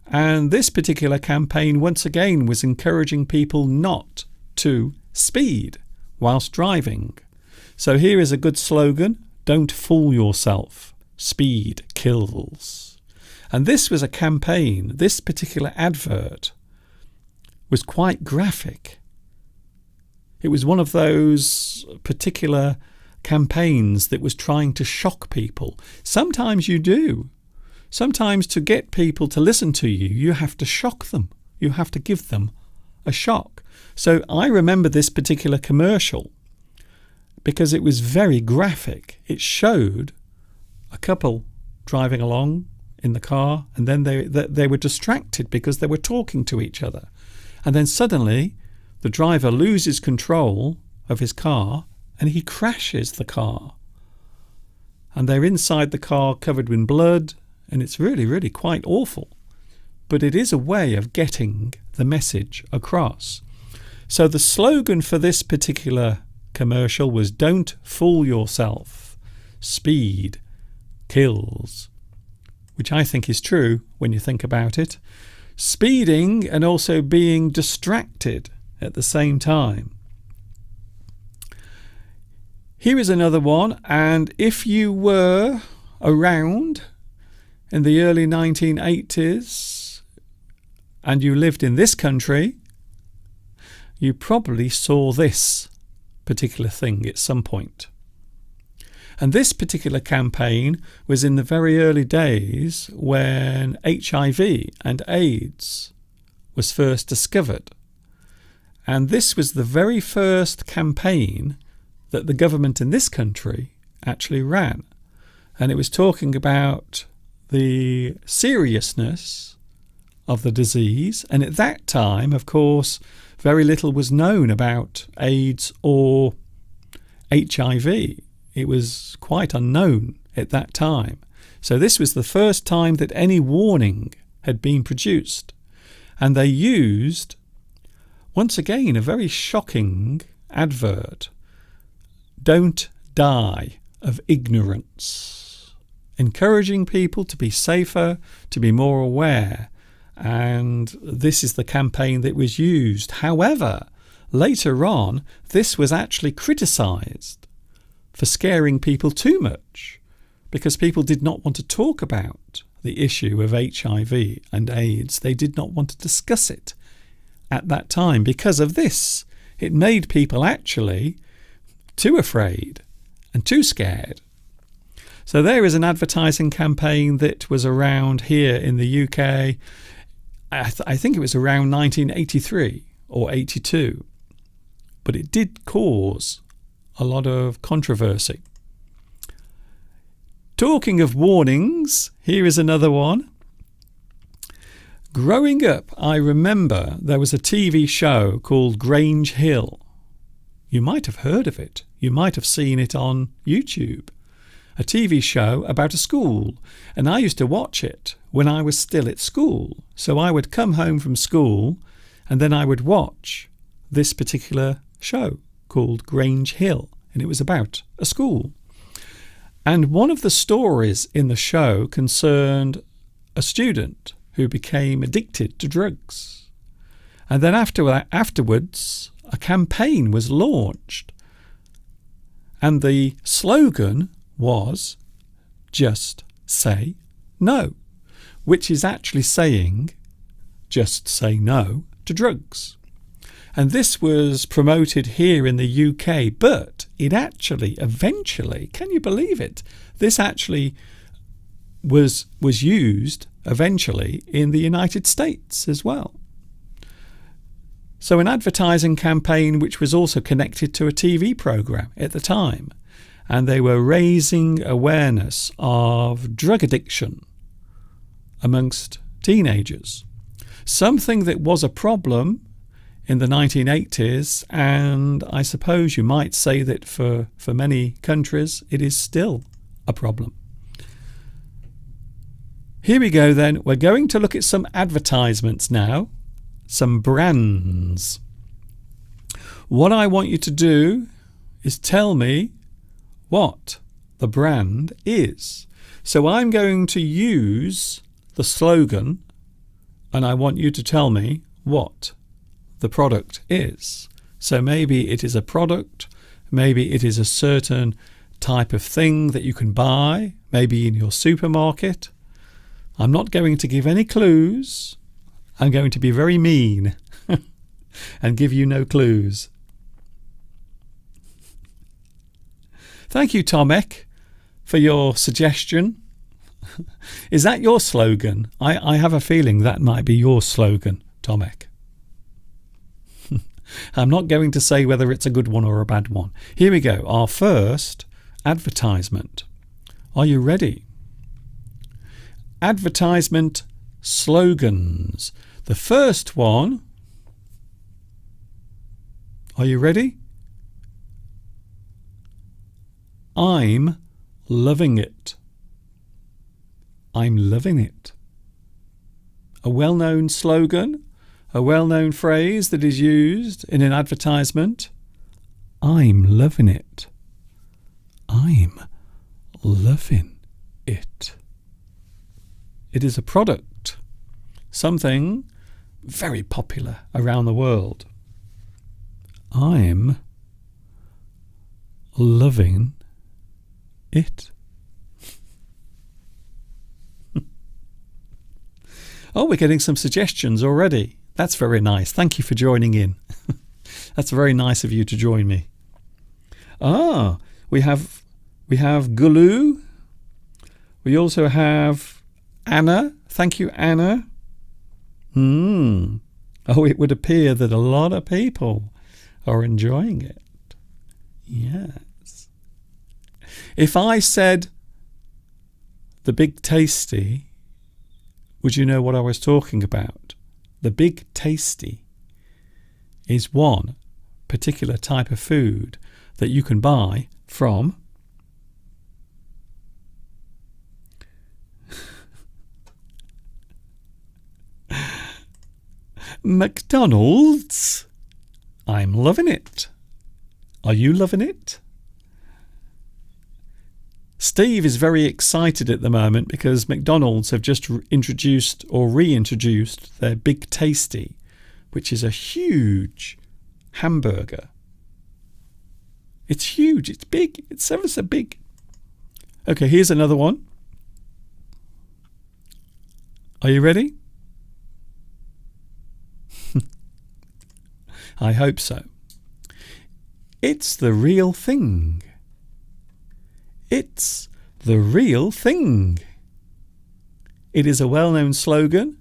And this particular campaign, once again, was encouraging people not to speed whilst driving. So here is a good slogan: don't fool yourself. Speed kills. And this was a campaign, this particular advert was quite graphic. It was one of those particular campaigns that was trying to shock people. Sometimes you do. Sometimes to get people to listen to you, you have to shock them. You have to give them a shock. So I remember this particular commercial because it was very graphic. It showed a couple driving along in the car, and then they were distracted because they were talking to each other. And then suddenly the driver loses control of his car and he crashes the car. And they're inside the car covered in blood, and it's really, really quite awful. But it is a way of getting the message across. So the slogan for this particular commercial was "Don't fool yourself. Speed kills," which I think is true when you think about it. Speeding and also being distracted at the same time. Here is another one, and if you were around in the early 1980s and you lived in this country, you probably saw this particular thing at some point. And this particular campaign was in the very early days when HIV and AIDS was first discovered. And this was the very first campaign that the government in this country actually ran. And it was talking about the seriousness of the disease. And at that time, of course, very little was known about AIDS or HIV. It was quite unknown at that time. So this was the first time that any warning had been produced. And they used, once again, a very shocking advert: "Don't die of ignorance," encouraging people to be safer, to be more aware. And this is the campaign that was used. However, later on, this was actually criticised for scaring people too much, because people did not want to talk about the issue of HIV and AIDS. They did not want to discuss it at that time because of this. It made people actually too afraid and too scared. So there is an advertising campaign that was around here in the UK. I think it was around 1983 or 82, but it did cause a lot of controversy. Talking of warnings, here is another one. Growing up, I remember there was a TV show called Grange Hill. You might have heard of it. You might have seen it on YouTube. A TV show about a school, and I used to watch it when I was still at school. So I would come home from school and then I would watch this particular show called Grange Hill, and it was about a school. And one of the stories in the show concerned a student who became addicted to drugs. And then afterwards, a campaign was launched, and the slogan was "Just say no," which is actually saying just say no to drugs. And this was promoted here in the UK, but it actually eventually, can you believe it? This actually was used eventually in the United States as well. So an advertising campaign which was also connected to a TV program at the time, and they were raising awareness of drug addiction amongst teenagers. Something that was a problem in the 1980s, and I suppose you might say that for many countries it is still a problem. Here we go then. We're going to look at some advertisements now, some brands. What I want you to do is tell me what the brand is. So I'm going to use the slogan, and I want you to tell me what the product is. So maybe it is a product, maybe it is a certain type of thing that you can buy, maybe in your supermarket. I'm not going to give any clues. I'm going to be very mean and give you no clues. Thank you, Tomek, for your suggestion. Is that your slogan? I have a feeling that might be your slogan, Tomek. I'm not going to say whether it's a good one or a bad one. Here we go. Our first advertisement. Are you ready? Advertisement slogans. The first one. Are you ready? I'm loving it. I'm loving it. A well-known slogan, a well-known phrase that is used in an advertisement. I'm loving it. I'm loving it. It is a product, something very popular around the world. I'm loving it. Oh, we're getting some suggestions already. That's very nice. Thank you for joining in. That's very nice of you to join me. We have Gulu. We also have Anna. Thank you, Anna. Oh, it would appear that a lot of people are enjoying it. Yes. If I said the Big Tasty, would you know what I was talking about? The Big Tasty is one particular type of food that you can buy from McDonald's. I'm loving it. Are you loving it? Steve is very excited at the moment because McDonald's have just introduced or reintroduced their Big Tasty, which is a huge hamburger. It's huge. It's big. It's ever so big. Okay, here's another one. Are you ready? I hope so. It's the real thing. It's the real thing. It is a well-known slogan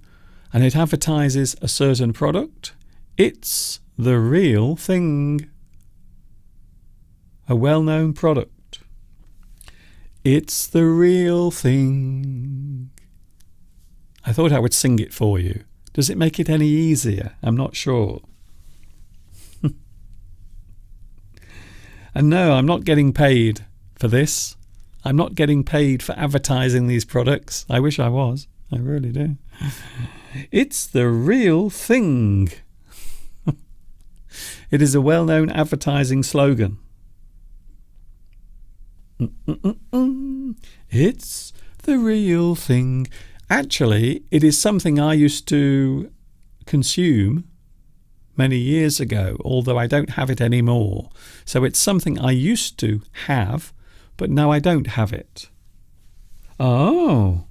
and it advertises a certain product. It's the real thing. A well-known product. It's the real thing. I thought I would sing it for you. Does it make it any easier? I'm not sure. And no, I'm not getting paid for this. I'm not getting paid for advertising these products. I wish I was. I really do. It's the real thing. It is a well-known advertising slogan. It's the real thing. Actually, it is something I used to consume many years ago, although I don't have it anymore. So it's something I used to have, but now I don't have it. Oh,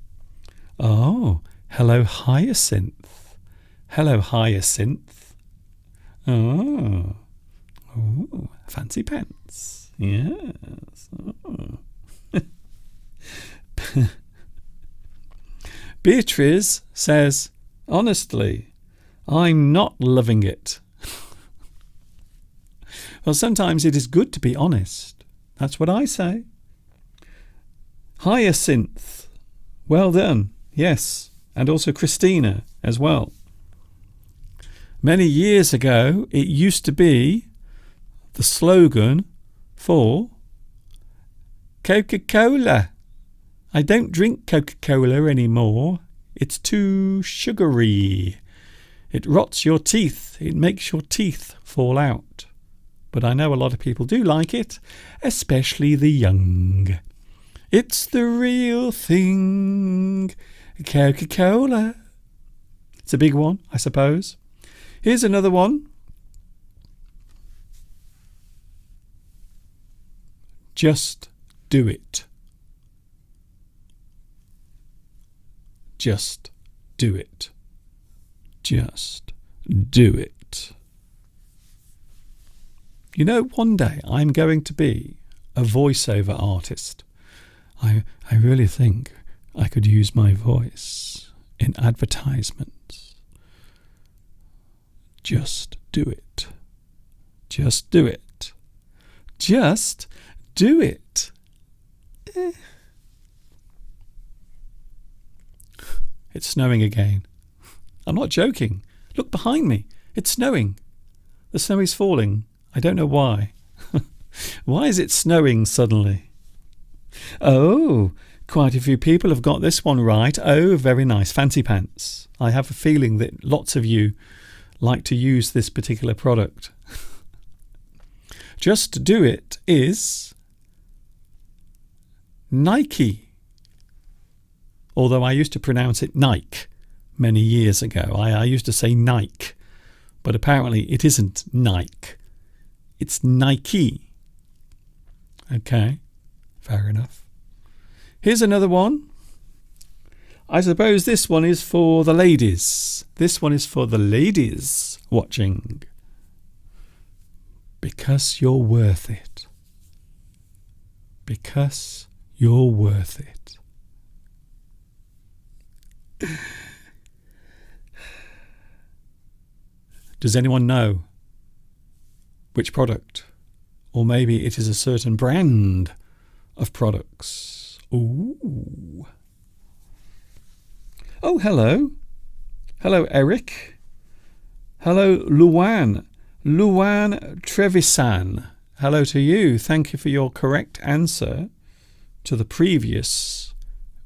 hello, Hyacinth. Hello, Hyacinth. Oh, fancy pants. Yes. Oh. Beatrice says, honestly, I'm not loving it. Well, sometimes it is good to be honest. That's what I say. Hyacinth. Well done. Yes. And also Christina as well. Many years ago, it used to be the slogan for Coca-Cola. I don't drink Coca-Cola anymore. It's too sugary. It rots your teeth. It makes your teeth fall out. But I know a lot of people do like it, especially the young. It's the real thing. Coca-Cola. It's a big one, I suppose. Here's another one. Just do it. Just do it. Just do it. You know, one day I'm going to be a voiceover artist. I really think I could use my voice in advertisements. Just do it. Just do it. Just do it. It's snowing again. I'm not joking. Look behind me. It's snowing. The snow is falling. I don't know why. Why is it snowing suddenly? Oh, quite a few people have got this one right. Oh, very nice. Fancy Pants. I have a feeling that lots of you like to use this particular product. Just do it is Nike. Although I used to pronounce it Nike many years ago. I used to say Nike, but apparently it isn't Nike. It's Nike. Okay, fair enough. Here's another one. I suppose this one is for the ladies. This one is for the ladies watching. Because you're worth it. Because you're worth it. Does anyone know which product? Or maybe it is a certain brand of products. Ooh. Oh, hello. Hello, Eric. Hello, Luan. Luan Trevisan. Hello to you. Thank you for your correct answer to the previous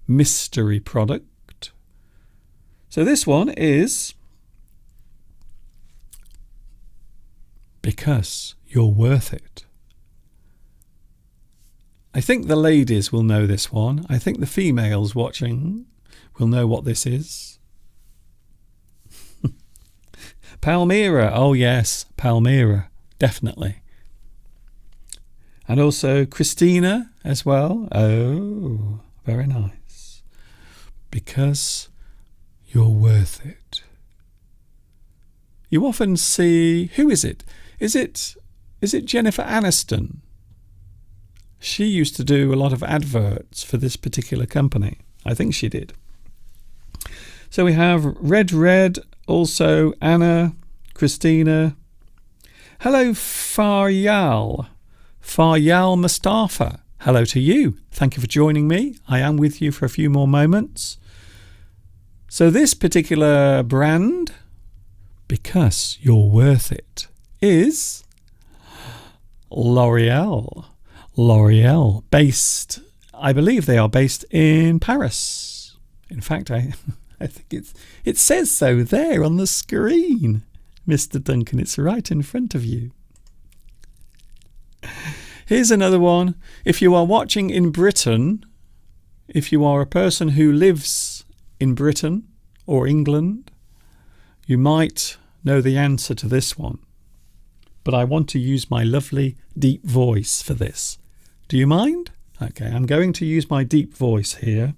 mystery product. So this one is because you're worth it. I think the ladies will know this one. I think the females watching will know what this is. Palmyra. Oh yes, Palmyra. Definitely. And also Christina as well. Oh, very nice. Because you're worth it. You often see... Who is it? Is it Jennifer Aniston? She used to do a lot of adverts for this particular company. I think she did. So we have Red, also Anna, Christina. Hello, Faryal Mustafa. Hello to you. Thank you for joining me. I am with you for a few more moments. So this particular brand, because you're worth it, is L'Oreal. L'Oreal, based, I believe they are based in Paris. In fact, I think it says so there on the screen, Mr. Duncan. It's right in front of you. Here's another one. If you are watching in Britain, if you are a person who lives in Britain or England, you might know the answer to this one. But I want to use my lovely deep voice for this. Do you mind? Okay, I'm going to use my deep voice here.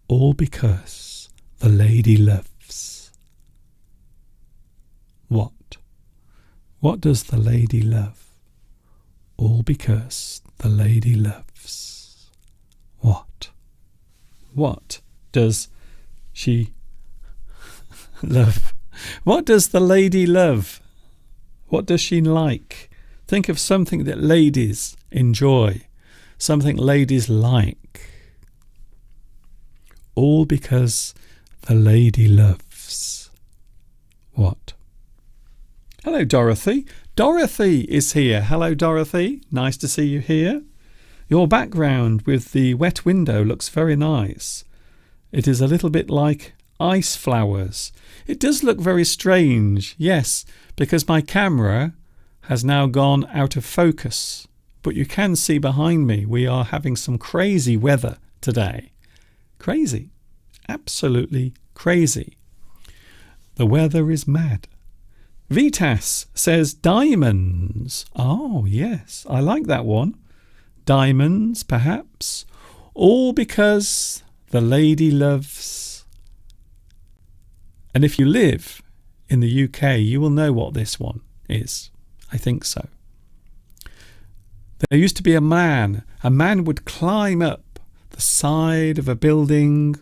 All because the lady loves. What? What does the lady love? All because the lady loves. What? What does she love? What does the lady love? What does she like? Think of something that ladies enjoy, something ladies like. All because the lady loves. Hello, Dorothy. Dorothy is here. Hello, Dorothy. Nice to see you here. Your background with the wet window looks very nice. It is a little bit like ice flowers. It does look very strange, yes, because my camera has now gone out of focus. But you can see behind me we are having some crazy weather today. Crazy. Absolutely crazy. The weather is mad. Vitas says diamonds. Oh, yes, I like that one. Diamonds, perhaps. All because the lady loves. And if you live in the UK, you will know what this one is. I think so. There used to be a man. A man would climb up the side of a building,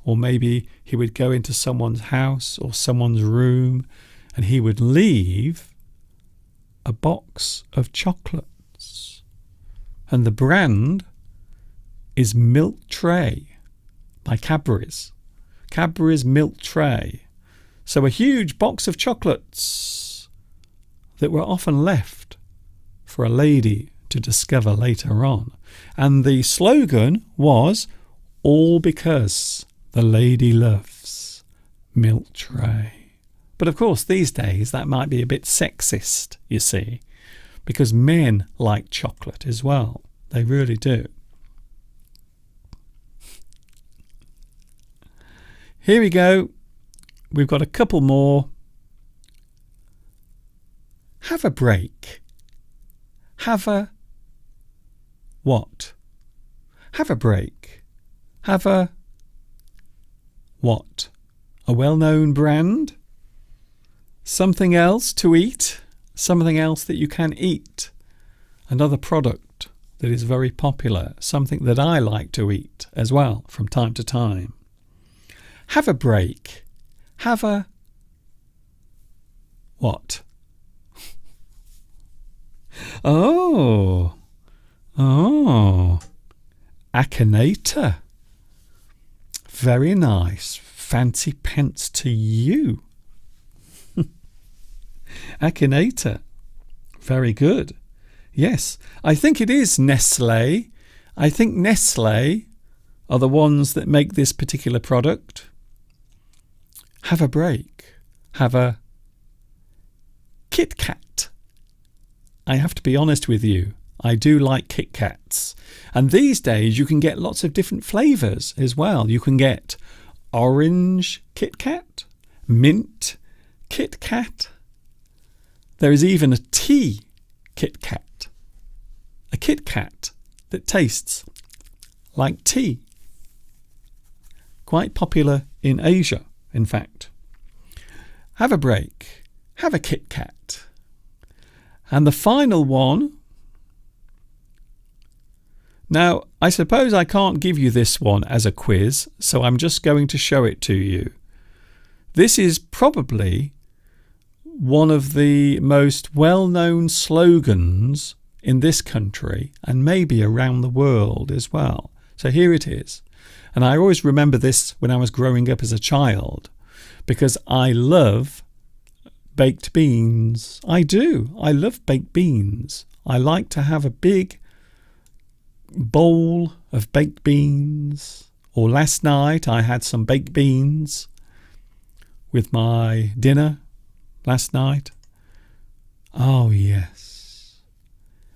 or maybe he would go into someone's house or someone's room, and he would leave a box of chocolates. And the brand is Milk Tray by Cadbury's. Cadbury's Milk Tray. So a huge box of chocolates that were often left for a lady to discover later on. And the slogan was, all because the lady loves Milk Tray. But of course, these days that might be a bit sexist, you see, because men like chocolate as well. They really do. Here we go. We've got a couple more. Have a break. Have a what? Have a break. Have a what? A well-known brand? Something else to eat? Something else that you can eat? Another product that is very popular, something that I like to eat as well from time to time. Have a break. Have a what? Oh, Akinator. Very nice. Fancy pence to you. Akinator. Very good. Yes, I think it is Nestlé. I think Nestlé are the ones that make this particular product. Have a break. Have a Kit Kat. I have to be honest with you. I do like Kit Kats. And these days you can get lots of different flavours as well. You can get orange Kit Kat, mint Kit Kat. There is even a tea Kit Kat. A Kit Kat that tastes like tea. Quite popular in Asia, in fact. Have a break. Have a Kit Kat. And the final one. Now, I suppose I can't give you this one as a quiz, so I'm just going to show it to you. This is probably one of the most well-known slogans in this country and maybe around the world as well. So here it is. And I always remember this when I was growing up as a child because I love baked beans. I do. I love baked beans. I like to have a big bowl of baked beans. Or last night I had some baked beans with my dinner last night. Oh yes.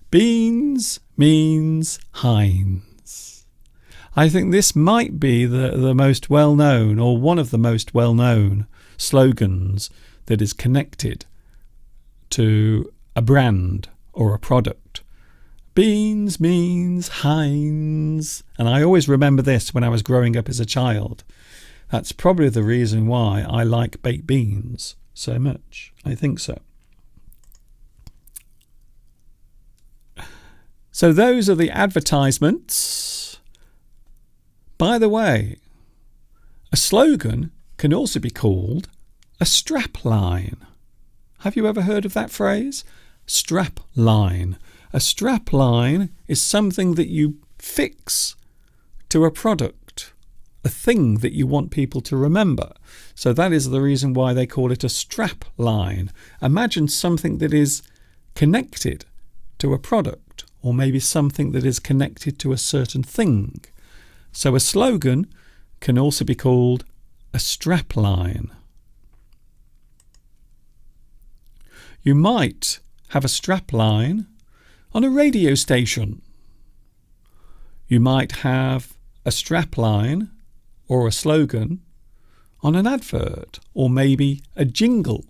Beans means Heinz. I think this might be the most well-known or one of the most well-known slogans that is connected to a brand or a product. Beans means Heinz. And I always remember this when I was growing up as a child. That's probably the reason why I like baked beans so much. I think so. So those are the advertisements. By the way, a slogan can also be called a strap line. Have you ever heard of that phrase? Strap line. A strap line is something that you fix to a product, a thing that you want people to remember. So that is the reason why they call it a strap line. Imagine something that is connected to a product, or maybe something that is connected to a certain thing. So a slogan can also be called a strap line. You might have a strap line on a radio station. You might have a strap line or a slogan on an advert, or maybe a jingle.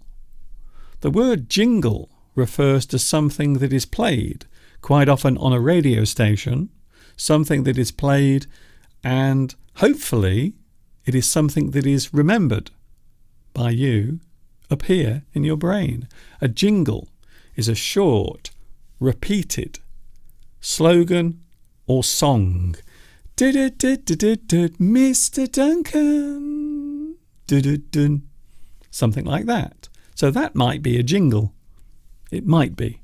The word jingle refers to something that is played quite often on a radio station, something that is played, and hopefully it is something that is remembered by you up here in your brain. A jingle is a short, repeated slogan or song. Mr. Duncan. Something like that. So that might be a jingle. It might be.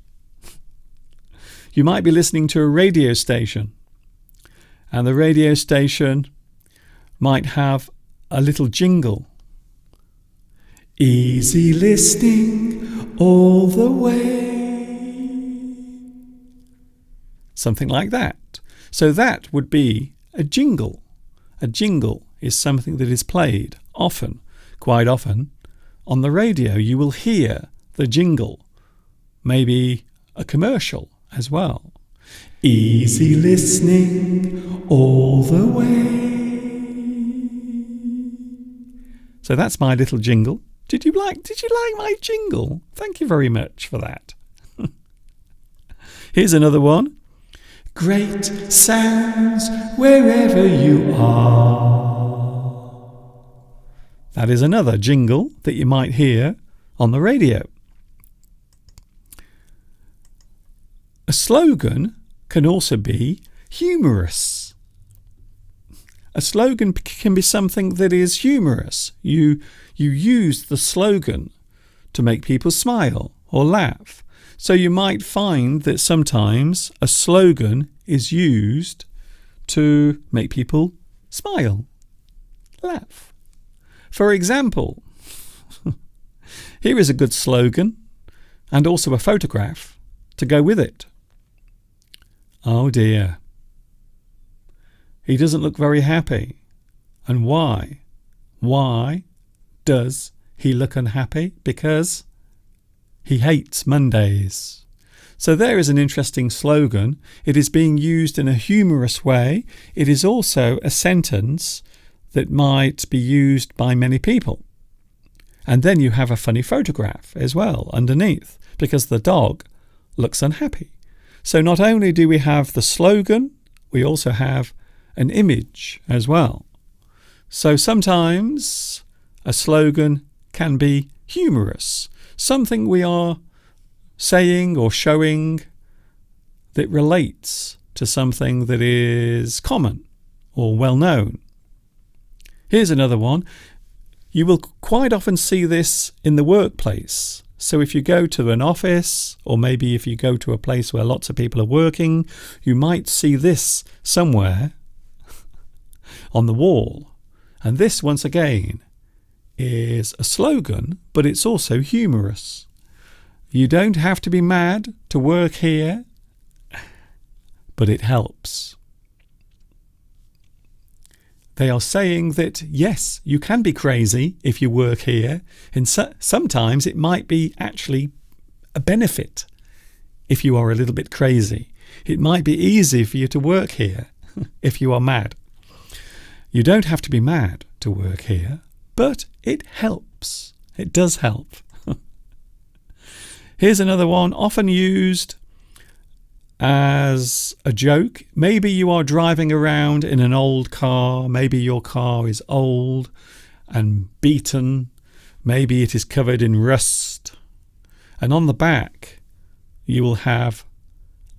You might be listening to a radio station, and the radio station might have a little jingle. Easy listening all the way. Something like that. So that would be a jingle. A jingle is something that is played often, quite often, on the radio. You will hear the jingle, maybe a commercial as well. Easy listening all the way. So that's my little jingle. Did you like my jingle? Thank you very much for that. Here's another one. Great sounds wherever you are. That is another jingle that you might hear on the radio. A slogan can also be humorous. A slogan can be something that is humorous. You use the slogan to make people smile or laugh. So you might find that sometimes a slogan is used to make people smile, laugh. For example, here is a good slogan and also a photograph to go with it. Oh dear, he doesn't look very happy. And why? Why does he look unhappy? Because he hates Mondays. So there is an interesting slogan. It is being used in a humorous way. It is also a sentence that might be used by many people. And then you have a funny photograph as well underneath, because the dog looks unhappy. So not only do we have the slogan, we also have an image as well. So sometimes a slogan can be humorous, something we are saying or showing that relates to something that is common or well known. Here's another one. You will quite often see this in the workplace. So if you go to an office, or maybe if you go to a place where lots of people are working, you might see this somewhere on the wall. And this, once again, is a slogan, but it's also humorous. You don't have to be mad to work here, but it helps. They are saying that, yes, you can be crazy if you work here, and sometimes it might be actually a benefit if you are a little bit crazy. It might be easy for you to work here if you are mad. You don't have to be mad to work here, but it helps. It does help. Here's another one, often used as a joke. Maybe you are driving around in an old car. Maybe your car is old and beaten. Maybe it is covered in rust. And on the back, you will have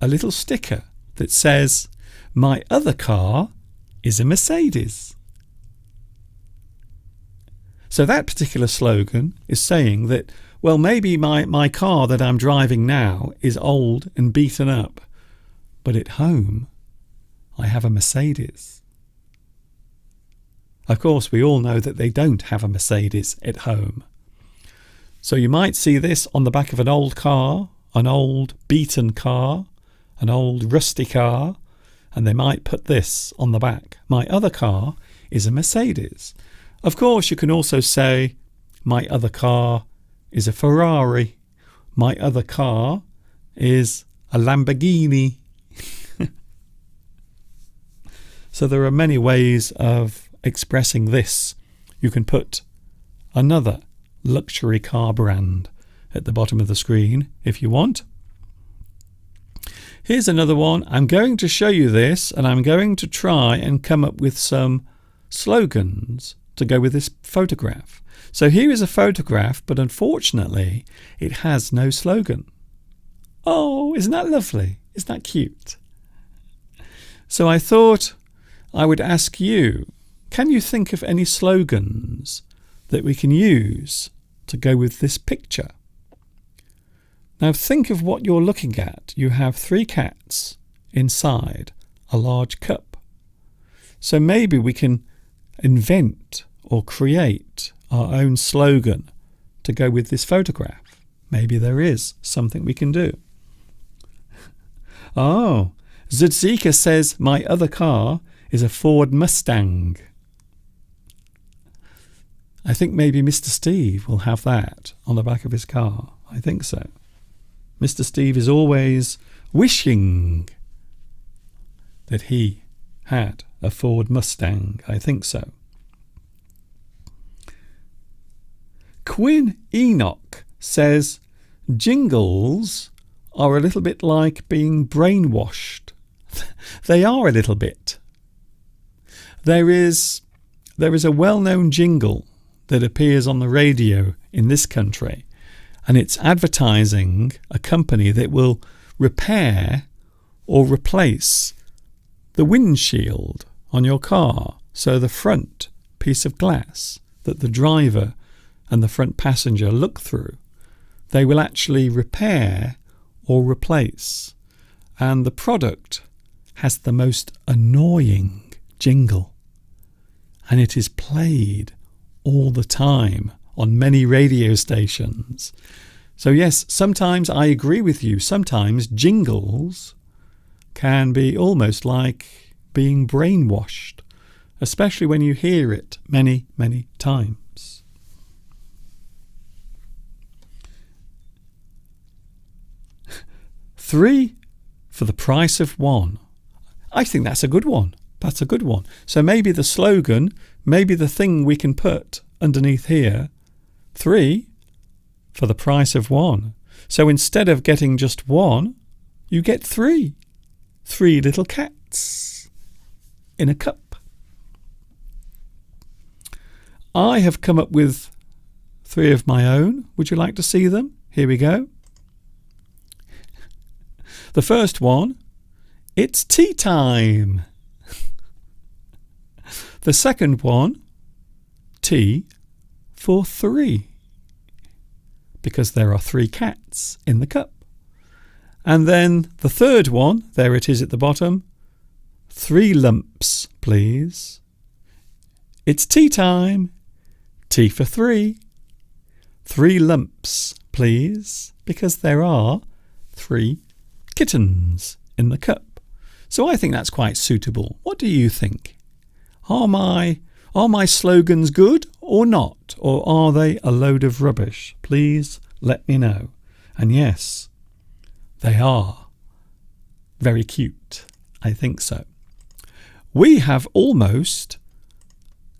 a little sticker that says, "My other car is a Mercedes." So that particular slogan is saying that, well, maybe my car that I'm driving now is old and beaten up, but at home I have a Mercedes. Of course, we all know that they don't have a Mercedes at home. So you might see this on the back of an old car, an old beaten car, an old rusty car, and they might put this on the back. My other car is a Mercedes. Of course, you can also say, my other car is a Ferrari. My other car is a Lamborghini. So there are many ways of expressing this. You can put another luxury car brand at the bottom of the screen if you want. Here's another one. I'm going to show you this, and I'm going to try and come up with some slogans to go with this photograph. So here is a photograph, but unfortunately it has no slogan. Oh, isn't that lovely? Isn't that cute? So I thought I would ask you, can you think of any slogans that we can use to go with this picture? Now think of what you're looking at. You have 3 cats inside a large cup. So maybe we can invent or create our own slogan to go with this photograph. Maybe there is something we can do. Oh, Zudzika says my other car is a Ford Mustang. I think maybe Mr. Steve will have that on the back of his car. I think so. Mr. Steve is always wishing that he had a Ford Mustang. I think so. Quinn Enoch says jingles are a little bit like being brainwashed. They are a little bit. There is a well-known jingle that appears on the radio in this country, and it's advertising a company that will repair or replace the windshield on your car, so the front piece of glass that the driver and the front passenger look through, they will actually repair or replace. And the product has the most annoying jingle, and it is played all the time on many radio stations. So yes, sometimes I agree with you. Sometimes jingles can be almost like being brainwashed, especially when you hear it many, many times. Three for the price of one. I think that's a good one. That's a good one. So maybe the slogan, maybe the thing we can put underneath here, 3 for the price of 1. So instead of getting just 1, you get 3. 3 little cats in a cup. I have come up with 3 of my own. Would you like to see them? Here we go. The first one, it's tea time. The second one, tea for 3, because there are 3 cats in the cup. And then the third one, there it is at the bottom, 3 lumps, please. It's tea time. Tea for 3. 3 lumps, please, because there are 3 kittens in the cup. So I think that's quite suitable. What do you think? Are my slogans good or not? Or are they a load of rubbish? Please let me know. And yes, they are very cute. I think so. We have almost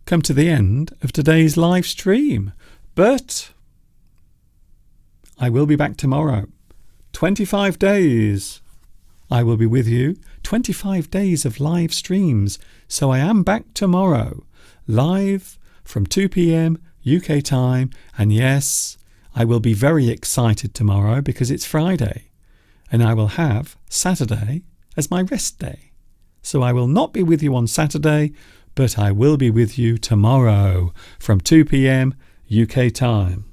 come to the end of today's live stream, but I will be back tomorrow. 25 days I will be with you. 25 days of live streams. So I am back tomorrow, live from 2 p.m. UK time. And yes, I will be very excited tomorrow because it's Friday and I will have Saturday as my rest day. So I will not be with you on Saturday, but I will be with you tomorrow from 2 p.m. UK time.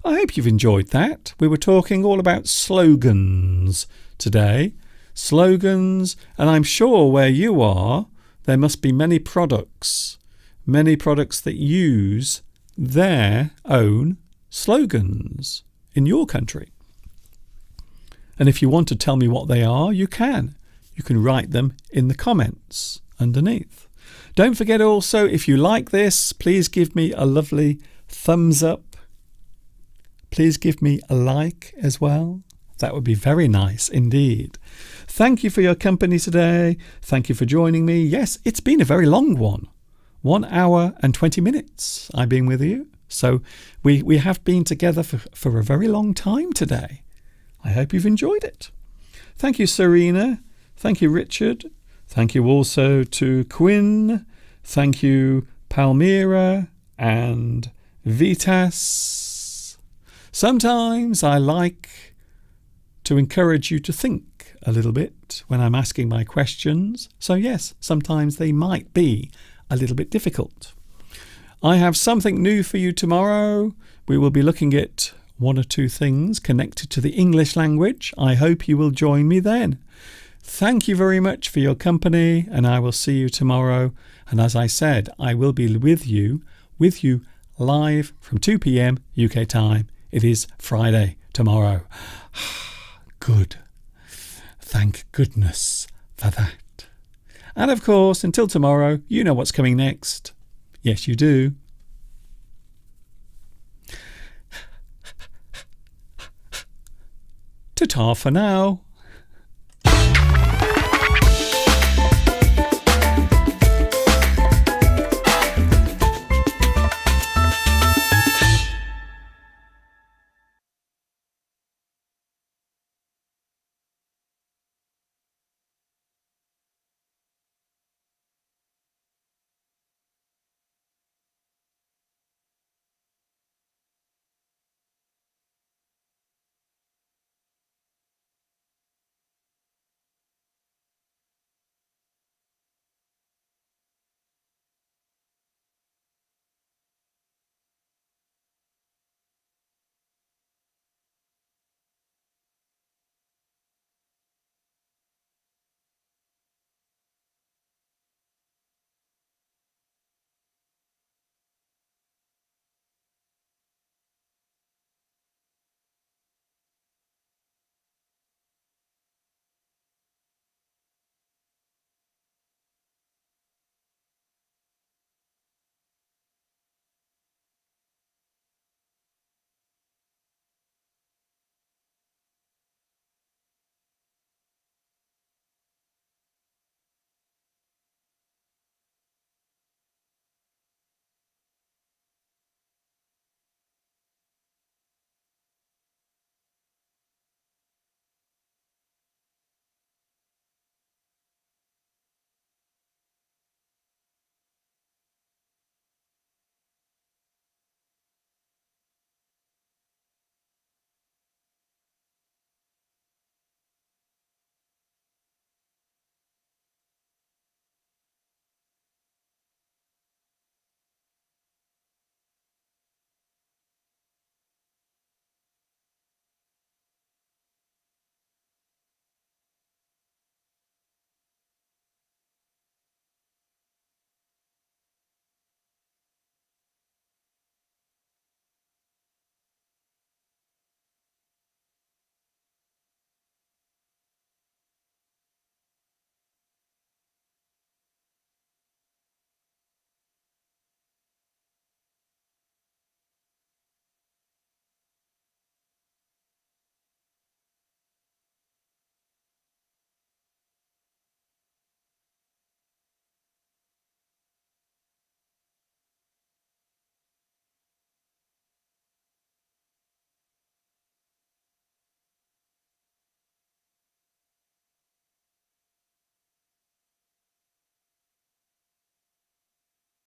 I hope you've enjoyed that. We were talking all about slogans today. Slogans, and I'm sure where you are, there must be many products, many products that use their own slogans in your country. And if you want to tell me what they are, you can. You can write them in the comments underneath. Don't forget also, if you like this, please give me a lovely thumbs up. Please give me a like as well. That would be very nice indeed. Thank you for your company today. Thank you for joining me. Yes, it's been a very long one. 1 hour and 20 minutes I've been with you. So we have been together for a very long time today. I hope you've enjoyed it. Thank you, Serena. Thank you, Richard. Thank you also to Quinn. Thank you, Palmyra and Vitas. Sometimes I like to encourage you to think a little bit when I'm asking my questions. So yes, sometimes they might be a little bit difficult. I have something new for you tomorrow. We will be looking at 1 or 2 things connected to the English language. I hope you will join me then. Thank you very much for your company, and I will see you tomorrow. And as I said, I will be with you live from 2 p.m. UK time. It is Friday tomorrow. Good. Thank goodness for that. And of course, until tomorrow, you know what's coming next. Yes, you do. Ta-ta for now.